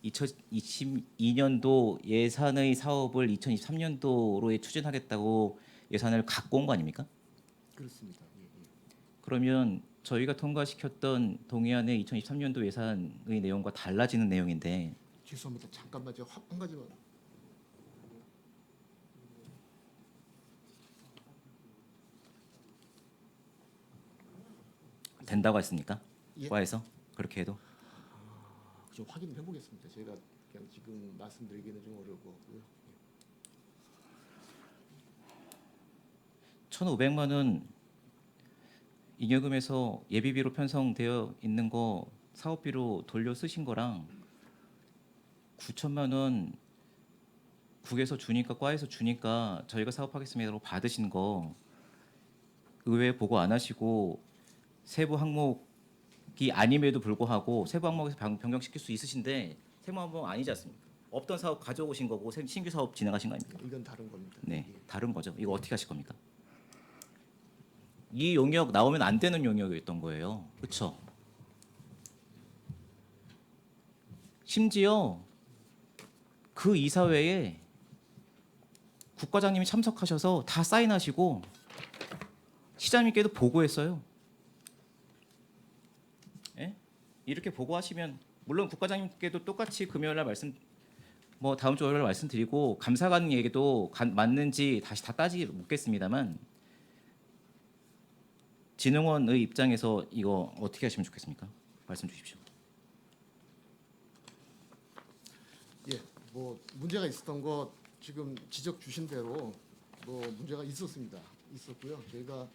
2022년도 예산의 사업을 2023년도로에 추진하겠다고 예산을 갖고 온 거 아닙니까? 그렇습니다. 예, 예. 그러면 저희가 통과시켰던 동의안의 2023년도 예산의 내용과 달라지는 내용인데 죄송합니다. 잠깐만 제가 한 가지만. 된다고 했습니까? 예. 과에서 그렇게 해도 좀 확인해 보겠습니다. 제가 그냥 지금 말씀드리기는 좀 어려울 것 같고요. 1,500만 원 잉여금에서 예비비로 편성되어 있는 거 사업비로 돌려 쓰신 거랑 9천만 원 국에서 주니까 과에서 주니까 저희가 사업하겠습니다라고 받으신 거 의회 보고 안 하시고 세부 항목이 아님에도 불구하고 세부 항목에서 변경시킬 수 있으신데 세부 항목 아니지 않습니까? 없던 사업 가져오신 거고 신규 사업 진행하신 거 아닙니까? 이건 다른 겁니다. 네, 예. 다른 거죠. 이거 어떻게 하실 겁니까? 이 용역 나오면 안 되는 용역이었던 거예요. 그렇죠? 심지어 그 이사회에 국과장님이 참석하셔서 다 사인하시고 시장님께도 보고했어요. 예? 이렇게 보고하시면 물론 국과장님께도 똑같이 금요일 날 다음 주 월요일 날 말씀드리고 감사관 얘기도 맞는지 다시 다 따지게 묻겠습니다만 진흥원의 입장에서 이거 어떻게 하시면 좋겠습니까? 말씀 주십시오. 예, 뭐 문제가 있었던 거 지금 지적 주신 대로 뭐 문제가 있었고요. 저희가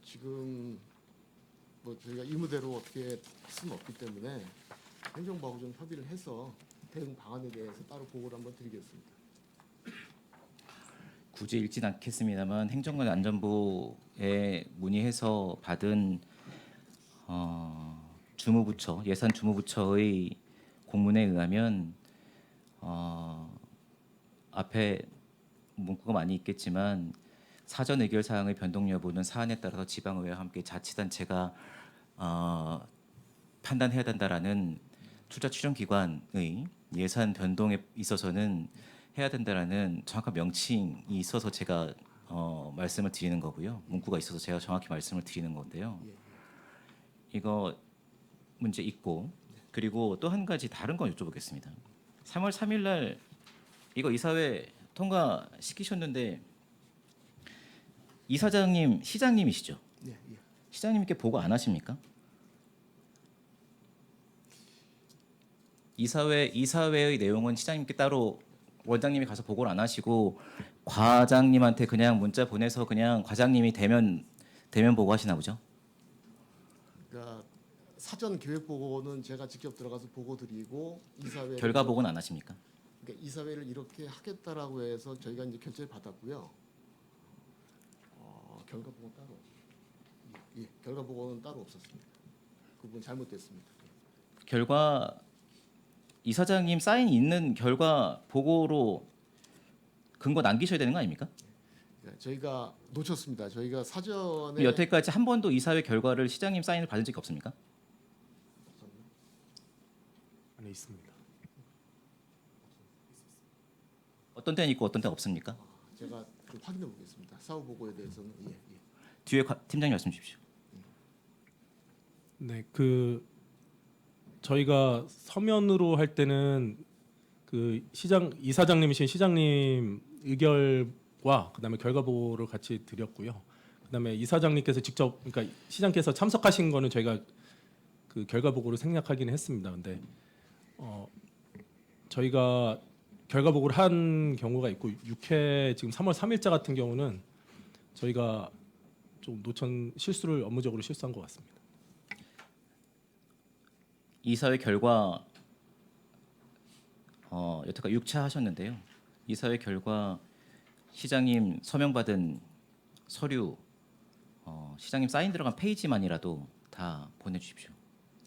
지금 뭐 저희가 의무대로 어떻게 할 수는 없기 때문에 행정부하고 좀 협의를 해서 대응 방안에 대해서 따로 보고를 한번 드리겠습니다. 굳이 읽진 않겠습니다만 행정관 안전부에 문의해서 받은 주무부처 예산 주무부처의 공문에 의하면 앞에 문구가 많이 있겠지만 사전 의결 사항의 변동 여부는 사안에 따라서 지방의회와 함께 자치단체가 판단해야 된다라는 출자 출연 기관의 예산 변동에 있어서는 해야 된다라는 정확한 명칭이 있어서 제가 말씀을 드리는 거고요. 문구가 있어서 제가 정확히 말씀을 드리는 건데요. 이거 문제 있고 그리고 또 한 가지 다른 건 여쭤보겠습니다. 3월 3일 날 이거 이사회 통과시키셨는데 이사장님 시장님이시죠? 예, 예. 시장님께 보고 안 하십니까? 이사회의 내용은 시장님께 따로 원장님이 가서 보고를 안 하시고 과장님한테 그냥 문자 보내서 그냥 과장님이 되면 대면 보고 하시나 보죠? 그러니까 사전 계획 보고는 제가 직접 들어가서 보고 드리고 이사회 결과 보고는 안 하십니까? 그러니까 이사회를 이렇게 하겠다라고 해서 저희가 이제 결재를 받았고요. 결과 보고 따로 예, 결과 보고는 따로 없었습니다. 그 부분 잘못됐습니다. 결과 이사장님 사인 있는 결과 보고로 근거 남기셔야 되는 거 아닙니까? 그러니까 저희가 놓쳤습니다. 저희가 사전에 근데 여태까지 한 번도 이사회 결과를 시장님 사인을 받은 적이 없습니까? 안에 있습니다. 어떤 때는 있고 어떤 때는 없습니까? 제가 좀 확인해 보겠습니다. 사후 보고에 대해서는 예, 예. 뒤에 팀장님 말씀 주십시오. 네, 그 저희가 서면으로 할 때는 그 이사장님이신 시장님 의결과 그다음에 결과 보고를 같이 드렸고요. 그다음에 이사장님께서 직접 그러니까 시장께서 참석하신 거는 저희가 그 결과 보고를 생략하기는 했습니다. 근데 저희가 결과 보고를 한 경우가 있고 6회 지금 3월 3일자 같은 경우는 저희가 좀 실수를 업무적으로 실수한 것 같습니다. 이사회 결과 여태까지 6차 하셨는데요. 이사회 결과 시장님 서명받은 서류 시장님 사인 들어간 페이지만이라도 다 보내주십시오.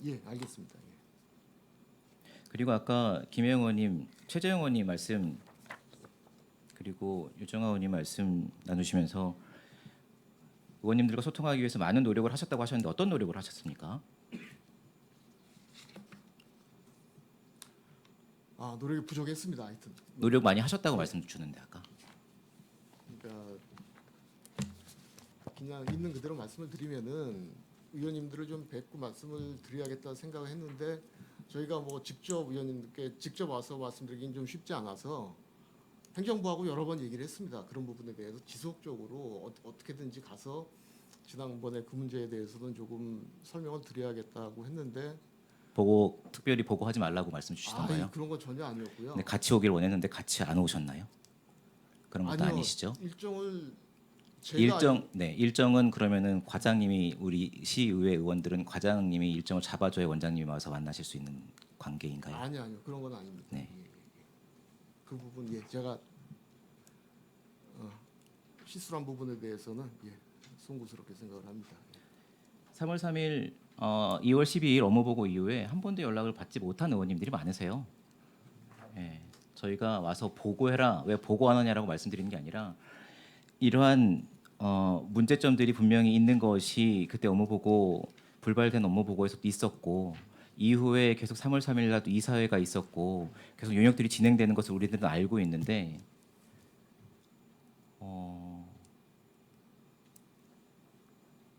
예, 알겠습니다. 예. 그리고 아까 김혜영 의원님, 최재형 의원님 말씀 그리고 유정아 의원님 말씀 나누시면서 의원님들과 소통하기 위해서 많은 노력을 하셨다고 하셨는데 어떤 노력을 하셨습니까? 노력이 부족했습니다. 하여튼 노력 많이 하셨다고 말씀 주는데 아까 그러니까 그냥 있는 그대로 말씀을 드리면은 의원님들을 좀 뵙고 말씀을 드려야겠다 생각을 했는데 저희가 뭐 직접 의원님들께 직접 와서 말씀드리긴 좀 쉽지 않아서 행정부하고 여러 번 얘기를 했습니다. 그런 부분에 대해서 지속적으로 어떻게든지 가서 지난번에 그 문제에 대해서는 조금 설명을 드려야겠다고 했는데 특별히 보고하지 말라고 말씀 주시던가요? 그런 건 전혀 아니었고요. 네, 같이 오길 원했는데 같이 안 오셨나요? 그런 것도 아니요, 아니시죠? 일정을 제가 일정은 그러면은 과장님이 우리 시의회 의원들은 과장님이 일정을 잡아줘야 원장님이 와서 만나실 수 있는 관계인가요? 아니요 그런 건 아닙니다. 네. 예, 예. 그 부분 제가 실수한 부분에 대해서는 송구스럽게 생각을 합니다. 3월 3일 2월 12일 업무보고 이후에 한 번도 연락을 받지 못한 의원님들이 많으세요. 예, 저희가 와서 보고해라 왜 보고 안 하냐라고 말씀드리는 게 아니라 이러한 문제점들이 분명히 있는 것이 그때 업무보고 불발된 업무보고에서도 있었고 이후에 계속 3월 3일 날도 이사회가 있었고 계속 용역들이 진행되는 것을 우리들은 알고 있는데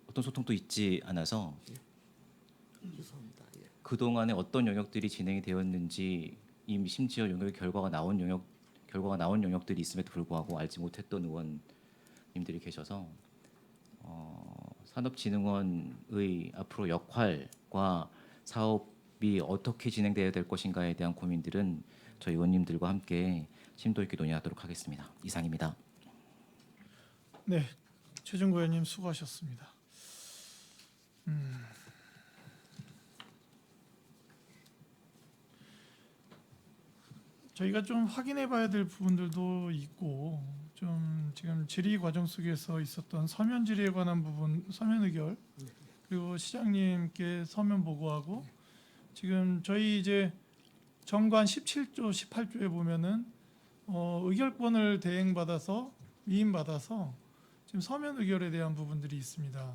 어떤 소통도 있지 않아서 죄송합니다. 예. 그동안에 어떤 영역들이 진행이 되었는지 이미 심지어 용역의 결과가 나온 영역들이 있음에도 불구하고 알지 못했던 의원님들이 계셔서 산업진흥원의 앞으로 역할과 사업이 어떻게 진행되어야 될 것인가에 대한 고민들은 저희 의원님들과 함께 심도 있게 논의하도록 하겠습니다. 이상입니다. 네, 최준구 의원님 수고하셨습니다. 저희가 좀 확인해봐야 될 부분들도 있고 좀 지금 질의 과정 속에서 있었던 서면 질의에 관한 부분, 서면 의결 그리고 시장님께 서면 보고하고 지금 저희 이제 정관 17조, 18조에 보면은 의결권을 대행받아서 위임받아서 지금 서면 의결에 대한 부분들이 있습니다.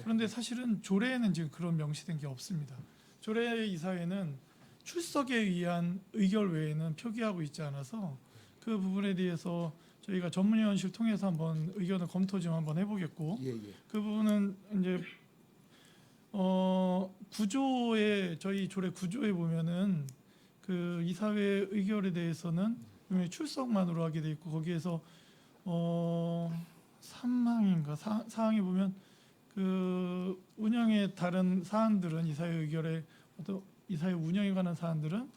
그런데 사실은 조례에는 지금 그런 명시된 게 없습니다. 조례 이사회는 출석에 의한 의결 외에는 표기하고 있지 않아서 그 부분에 대해서 저희가 전문위원실 통해서 한번 의견을 검토 좀 한번 해보겠고 그 부분은 이제 구조에 저희 조례 구조에 보면은 그 이사회 의결에 대해서는 분명히 출석만으로 하게 돼 있고 거기에서 3항인가 사항에 보면 그 운영의 다른 사안들은 이사회 의결에 어떤 이사회 운영에 관한 사안들은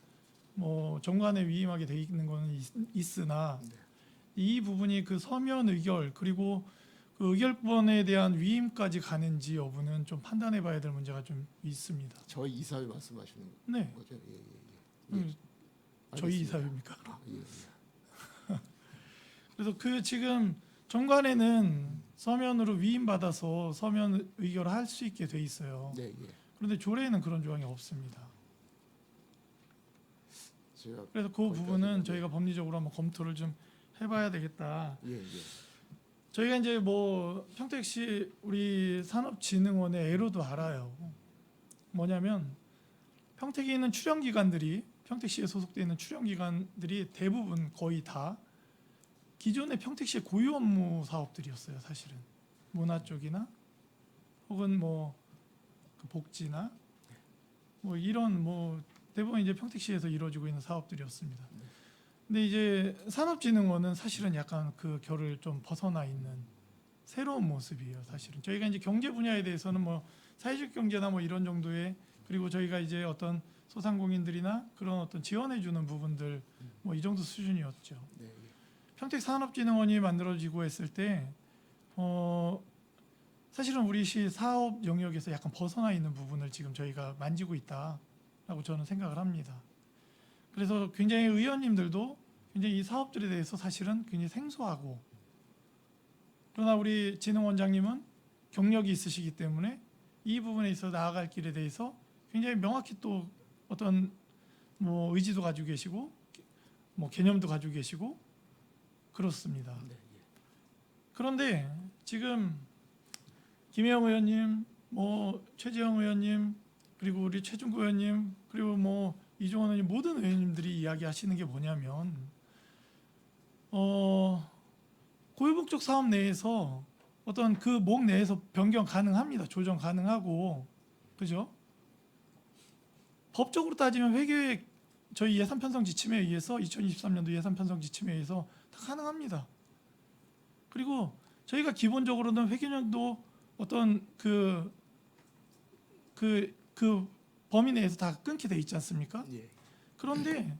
뭐 정관에 위임하게 돼 있는 거는 있으나 이 부분이 그 서면 의결 그리고 그 의결권에 대한 위임까지 가는지 여부는 좀 판단해봐야 될 문제가 좀 있습니다. 저희 이사회 말씀하시는 네, 거죠? 예, 예, 저희 알겠습니다. 이사회입니까? 아, 예, 예. 그래서 그 지금 정관에는 서면으로 위임받아서 서면 의결할 수 있게 돼 있어요. 네, 예. 그런데 조례에는 그런 조항이 없습니다. 제가 그래서 그 거기까지는, 부분은 예. 저희가 법리적으로 한번 검토를 좀 해봐야 되겠다. 예, 예. 저희가 이제 뭐 평택시 우리 산업진흥원의 애로도 알아요. 뭐냐면 평택에 있는 출연기관들이 평택시에 소속되어 있는 출연기관들이 대부분 거의 다 기존의 평택시의 고유 업무 사업들이었어요. 사실은 문화 쪽이나 혹은 뭐그 복지나 뭐 이런 뭐 대부분 이제 평택시에서 이루어지고 있는 사업들이었습니다. 근데 이제 산업진흥원은 사실은 약간 그 결을 좀 벗어나 있는 새로운 모습이에요. 사실은 저희가 이제 경제 분야에 대해서는 뭐 사회적 경제나 뭐 이런 정도의 그리고 저희가 이제 어떤 소상공인들이나 그런 어떤 지원해 주는 부분들 뭐 이 정도 수준이었죠. 네, 예. 평택산업진흥원이 만들어지고 했을 때 사실은 우리 시 사업 영역에서 약간 벗어나 있는 부분을 지금 저희가 만지고 있다라고 저는 생각을 합니다. 그래서 굉장히 의원님들도 굉장히 이 사업들에 대해서 사실은 굉장히 생소하고 그러나 우리 진흥원장님은 경력이 있으시기 때문에 이 부분에 있어 나아갈 길에 대해서 굉장히 명확히 또 어떤 뭐 의지도 가지고 계시고 뭐 개념도 가지고 계시고 그렇습니다. 그런데 지금 김혜영 의원님, 뭐 최재형 의원님, 그리고 우리 최준구 의원님, 그리고 뭐 이종원 의원님 모든 의원님들이 이야기하시는 게 뭐냐면 고유복적 사업 내에서 어떤 그 목 내에서 변경 가능합니다. 조정 가능하고 그죠? 법적으로 따지면 회계획 저희 예산 편성 지침에 의해서 2023년도 예산 편성 지침에 의해서 다 가능합니다. 그리고 저희가 기본적으로는 회계년도 어떤 그 범위 내에서 다 끊게 돼 있지 않습니까? 예. 그런데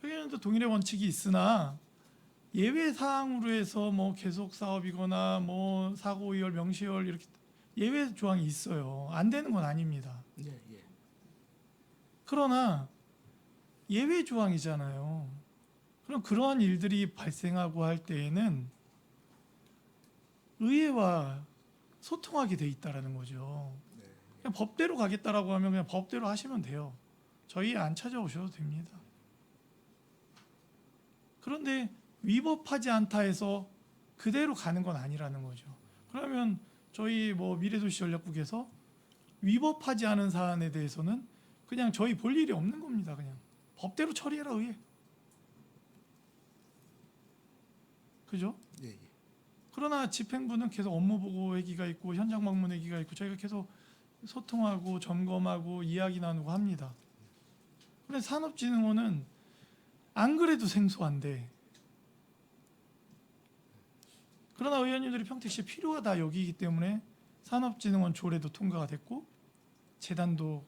회계년도 동일의 원칙이 있으나 예외 사항으로 해서 뭐 계속 사업이거나 뭐 사고 이월 명시월 이렇게 예외 조항이 있어요. 안 되는 건 아닙니다. 예, 예. 그러나 예외 조항이잖아요. 그럼 그러한 일들이 발생하고 할 때에는 의회와 소통하게 돼 있다라는 거죠. 그냥 법대로 가겠다라고 하면 그냥 법대로 하시면 돼요. 저희 안 찾아오셔도 됩니다. 그런데 위법하지 않다 해서 그대로 가는 건 아니라는 거죠. 그러면 저희 뭐 미래도시전략국에서 위법하지 않은 사안에 대해서는 그냥 저희 볼 일이 없는 겁니다. 그냥 법대로 처리해라 의회. 그죠? 예, 예. 그러나 집행부는 계속 업무 보고 회기가 있고 현장 방문 회기가 있고 저희가 계속 소통하고 점검하고 이야기 나누고 합니다. 그런데 산업진흥원은 안 그래도 생소한데 그러나 의원님들이 평택시에 필요하다 여기이기 때문에 산업진흥원 조례도 통과가 됐고 재단도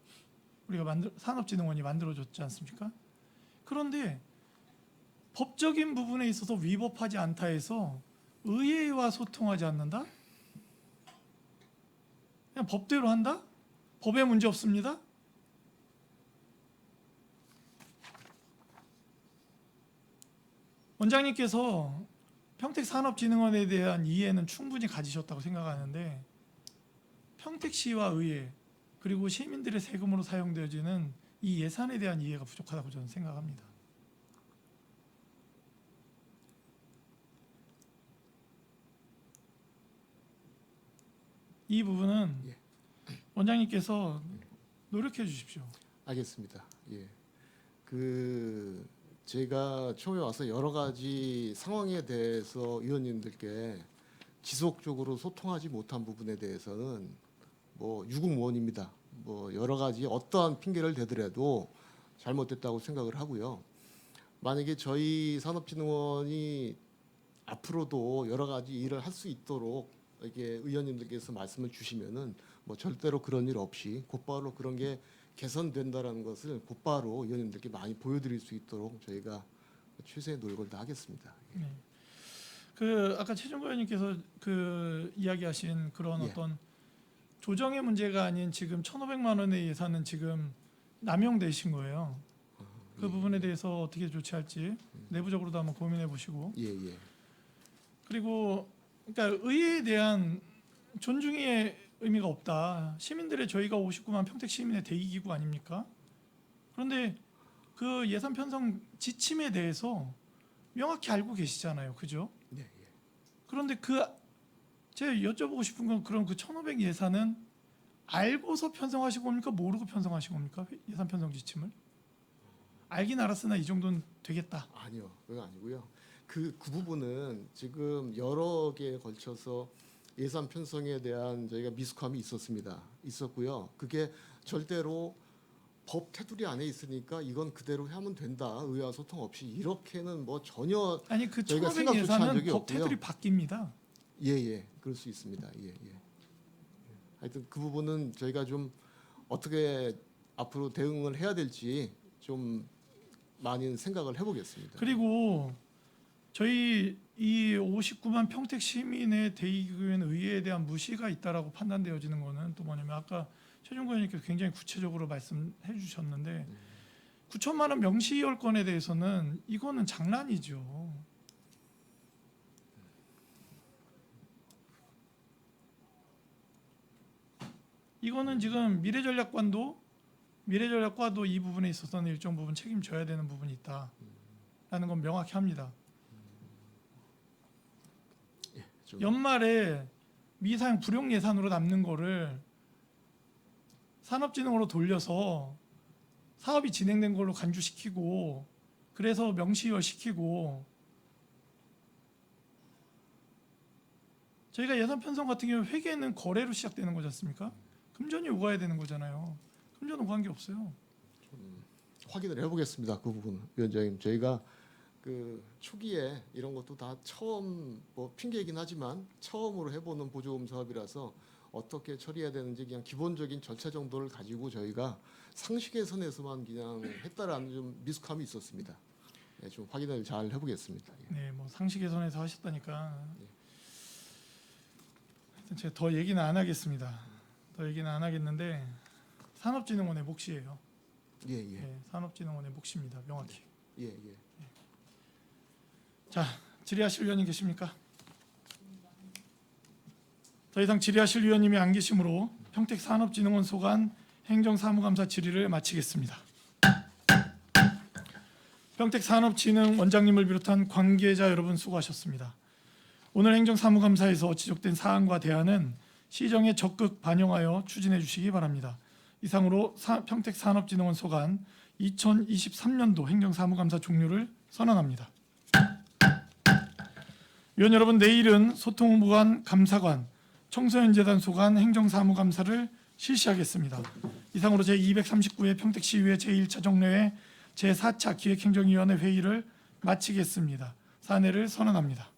우리가 산업진흥원이 만들어졌지 않습니까? 그런데 법적인 부분에 있어서 위법하지 않다 해서 의회와 소통하지 않는다? 그냥 법대로 한다? 법에 문제 없습니다? 원장님께서 평택산업진흥원에 대한 이해는 충분히 가지셨다고 생각하는데 평택시와 의회 그리고 시민들의 세금으로 사용되어지는 이 예산에 대한 이해가 부족하다고 저는 생각합니다. 이 부분은 예. 원장님께서 노력해 주십시오. 알겠습니다. 예. 제가 처음에 와서 여러 가지 상황에 대해서 의원님들께 지속적으로 소통하지 못한 부분에 대해서는 뭐 유구무원입니다. 뭐 여러 가지 어떠한 핑계를 대더라도 잘못됐다고 생각을 하고요. 만약에 저희 산업진흥원이 앞으로도 여러 가지 일을 할 수 있도록 이렇게 의원님들께서 말씀을 주시면은 뭐 절대로 그런 일 없이 곧바로 그런 게 개선된다라는 것을 곧바로 의원님들께 많이 보여드릴 수 있도록 저희가 최선의 노력을 다하겠습니다. 네. 그 아까 최종구 의원님께서 그 이야기하신 그런 예. 어떤 조정의 문제가 아닌 지금 1,500만 원의 예산은 지금 남용되신 거예요. 그 예. 부분에 대해서 어떻게 조치할지 내부적으로도 한번 고민해 보시고 예, 예. 그리고 그러니까 의회에 대한 존중의 의미가 없다. 시민들의 저희가 59만 평택 시민의 대의기구 아닙니까? 그런데 그 예산 편성 지침에 대해서 명확히 알고 계시잖아요, 그죠? 예, 예. 그런데 제가 여쭤보고 싶은 건 그럼 그 1,500 예산은 알고서 편성하신 겁니까? 모르고 편성하신 겁니까? 예산 편성 지침을? 알긴 알았으나 이 정도는 되겠다. 아니요, 그건 아니고요. 그 부분은 지금 여러 개에 걸쳐서 예산 편성에 대한 저희가 미숙함이 있었고요. 그게 절대로 법 테두리 안에 있으니까 이건 그대로 하면 된다. 의회와 소통 없이 이렇게는 뭐 전혀 아니 그 저희가 1,500 생각 조차 한 예산은 적이 법 없고요. 테두리 바뀝니다. 예, 그럴 수 있습니다. 예. 하여튼 그 부분은 저희가 좀 어떻게 앞으로 대응을 해야 될지 좀 많이 생각을 해보겠습니다. 그리고 저희 이 59만 평택 시민의 대의기구엔 의회에 대한 무시가 있다라고 판단되어지는 거는 또 뭐냐면 아까 최종구 의원님께서 굉장히 구체적으로 말씀해 주셨는데 9천만 원 명시이월권에 대해서는 이거는 장난이죠. 이거는 지금 미래전략과도 이 부분에 있어서는 일정 부분 책임져야 되는 부분이 있다라는 건 명확히 합니다. 좀 연말에 미사용 불용 예산으로 남는 거를 산업진흥으로 돌려서 사업이 진행된 걸로 간주시키고 그래서 명시이월 시키고 저희가 예산 편성 같은 경우 회계는 거래로 시작되는 거지 않습니까? 금전이 오가야 되는 거잖아요. 금전 오간 게 없어요. 확인을 해보겠습니다. 그 부분 위원장님 저희가 그 초기에 이런 것도 다 처음 뭐 핑계이긴 하지만 처음으로 해보는 보조금 사업이라서 어떻게 처리해야 되는지 그냥 기본적인 절차 정도를 가지고 저희가 상식의 선에서만 그냥 했다라는 좀 미숙함이 있었습니다. 네, 좀 확인을 잘 해보겠습니다. 예. 네, 뭐 상식의 선에서 하셨다니까. 하여튼 제가 더 얘기는 안 하겠습니다. 더 얘기는 안 하겠는데 산업진흥원의 몫이에요. 예. 네, 산업진흥원의 몫입니다. 명확히. 예. 자, 질의하실 위원님 계십니까? 더 이상 질의하실 위원님이 안 계시므로 평택산업진흥원 소관 행정사무감사 질의를 마치겠습니다. 평택산업진흥 원장님을 비롯한 관계자 여러분 수고하셨습니다. 오늘 행정사무감사에서 지적된 사안과 대안은 시정에 적극 반영하여 추진해 주시기 바랍니다. 이상으로 평택산업진흥원 소관 2023년도 행정사무감사 종료를 선언합니다. 위원 여러분, 내일은 소통본부관 감사관, 청소년재단 소관 행정사무감사를 실시하겠습니다. 이상으로 제239회 평택시의회 제1차 정례회 제4차 기획행정위원회 회의를 마치겠습니다. 사내를 선언합니다.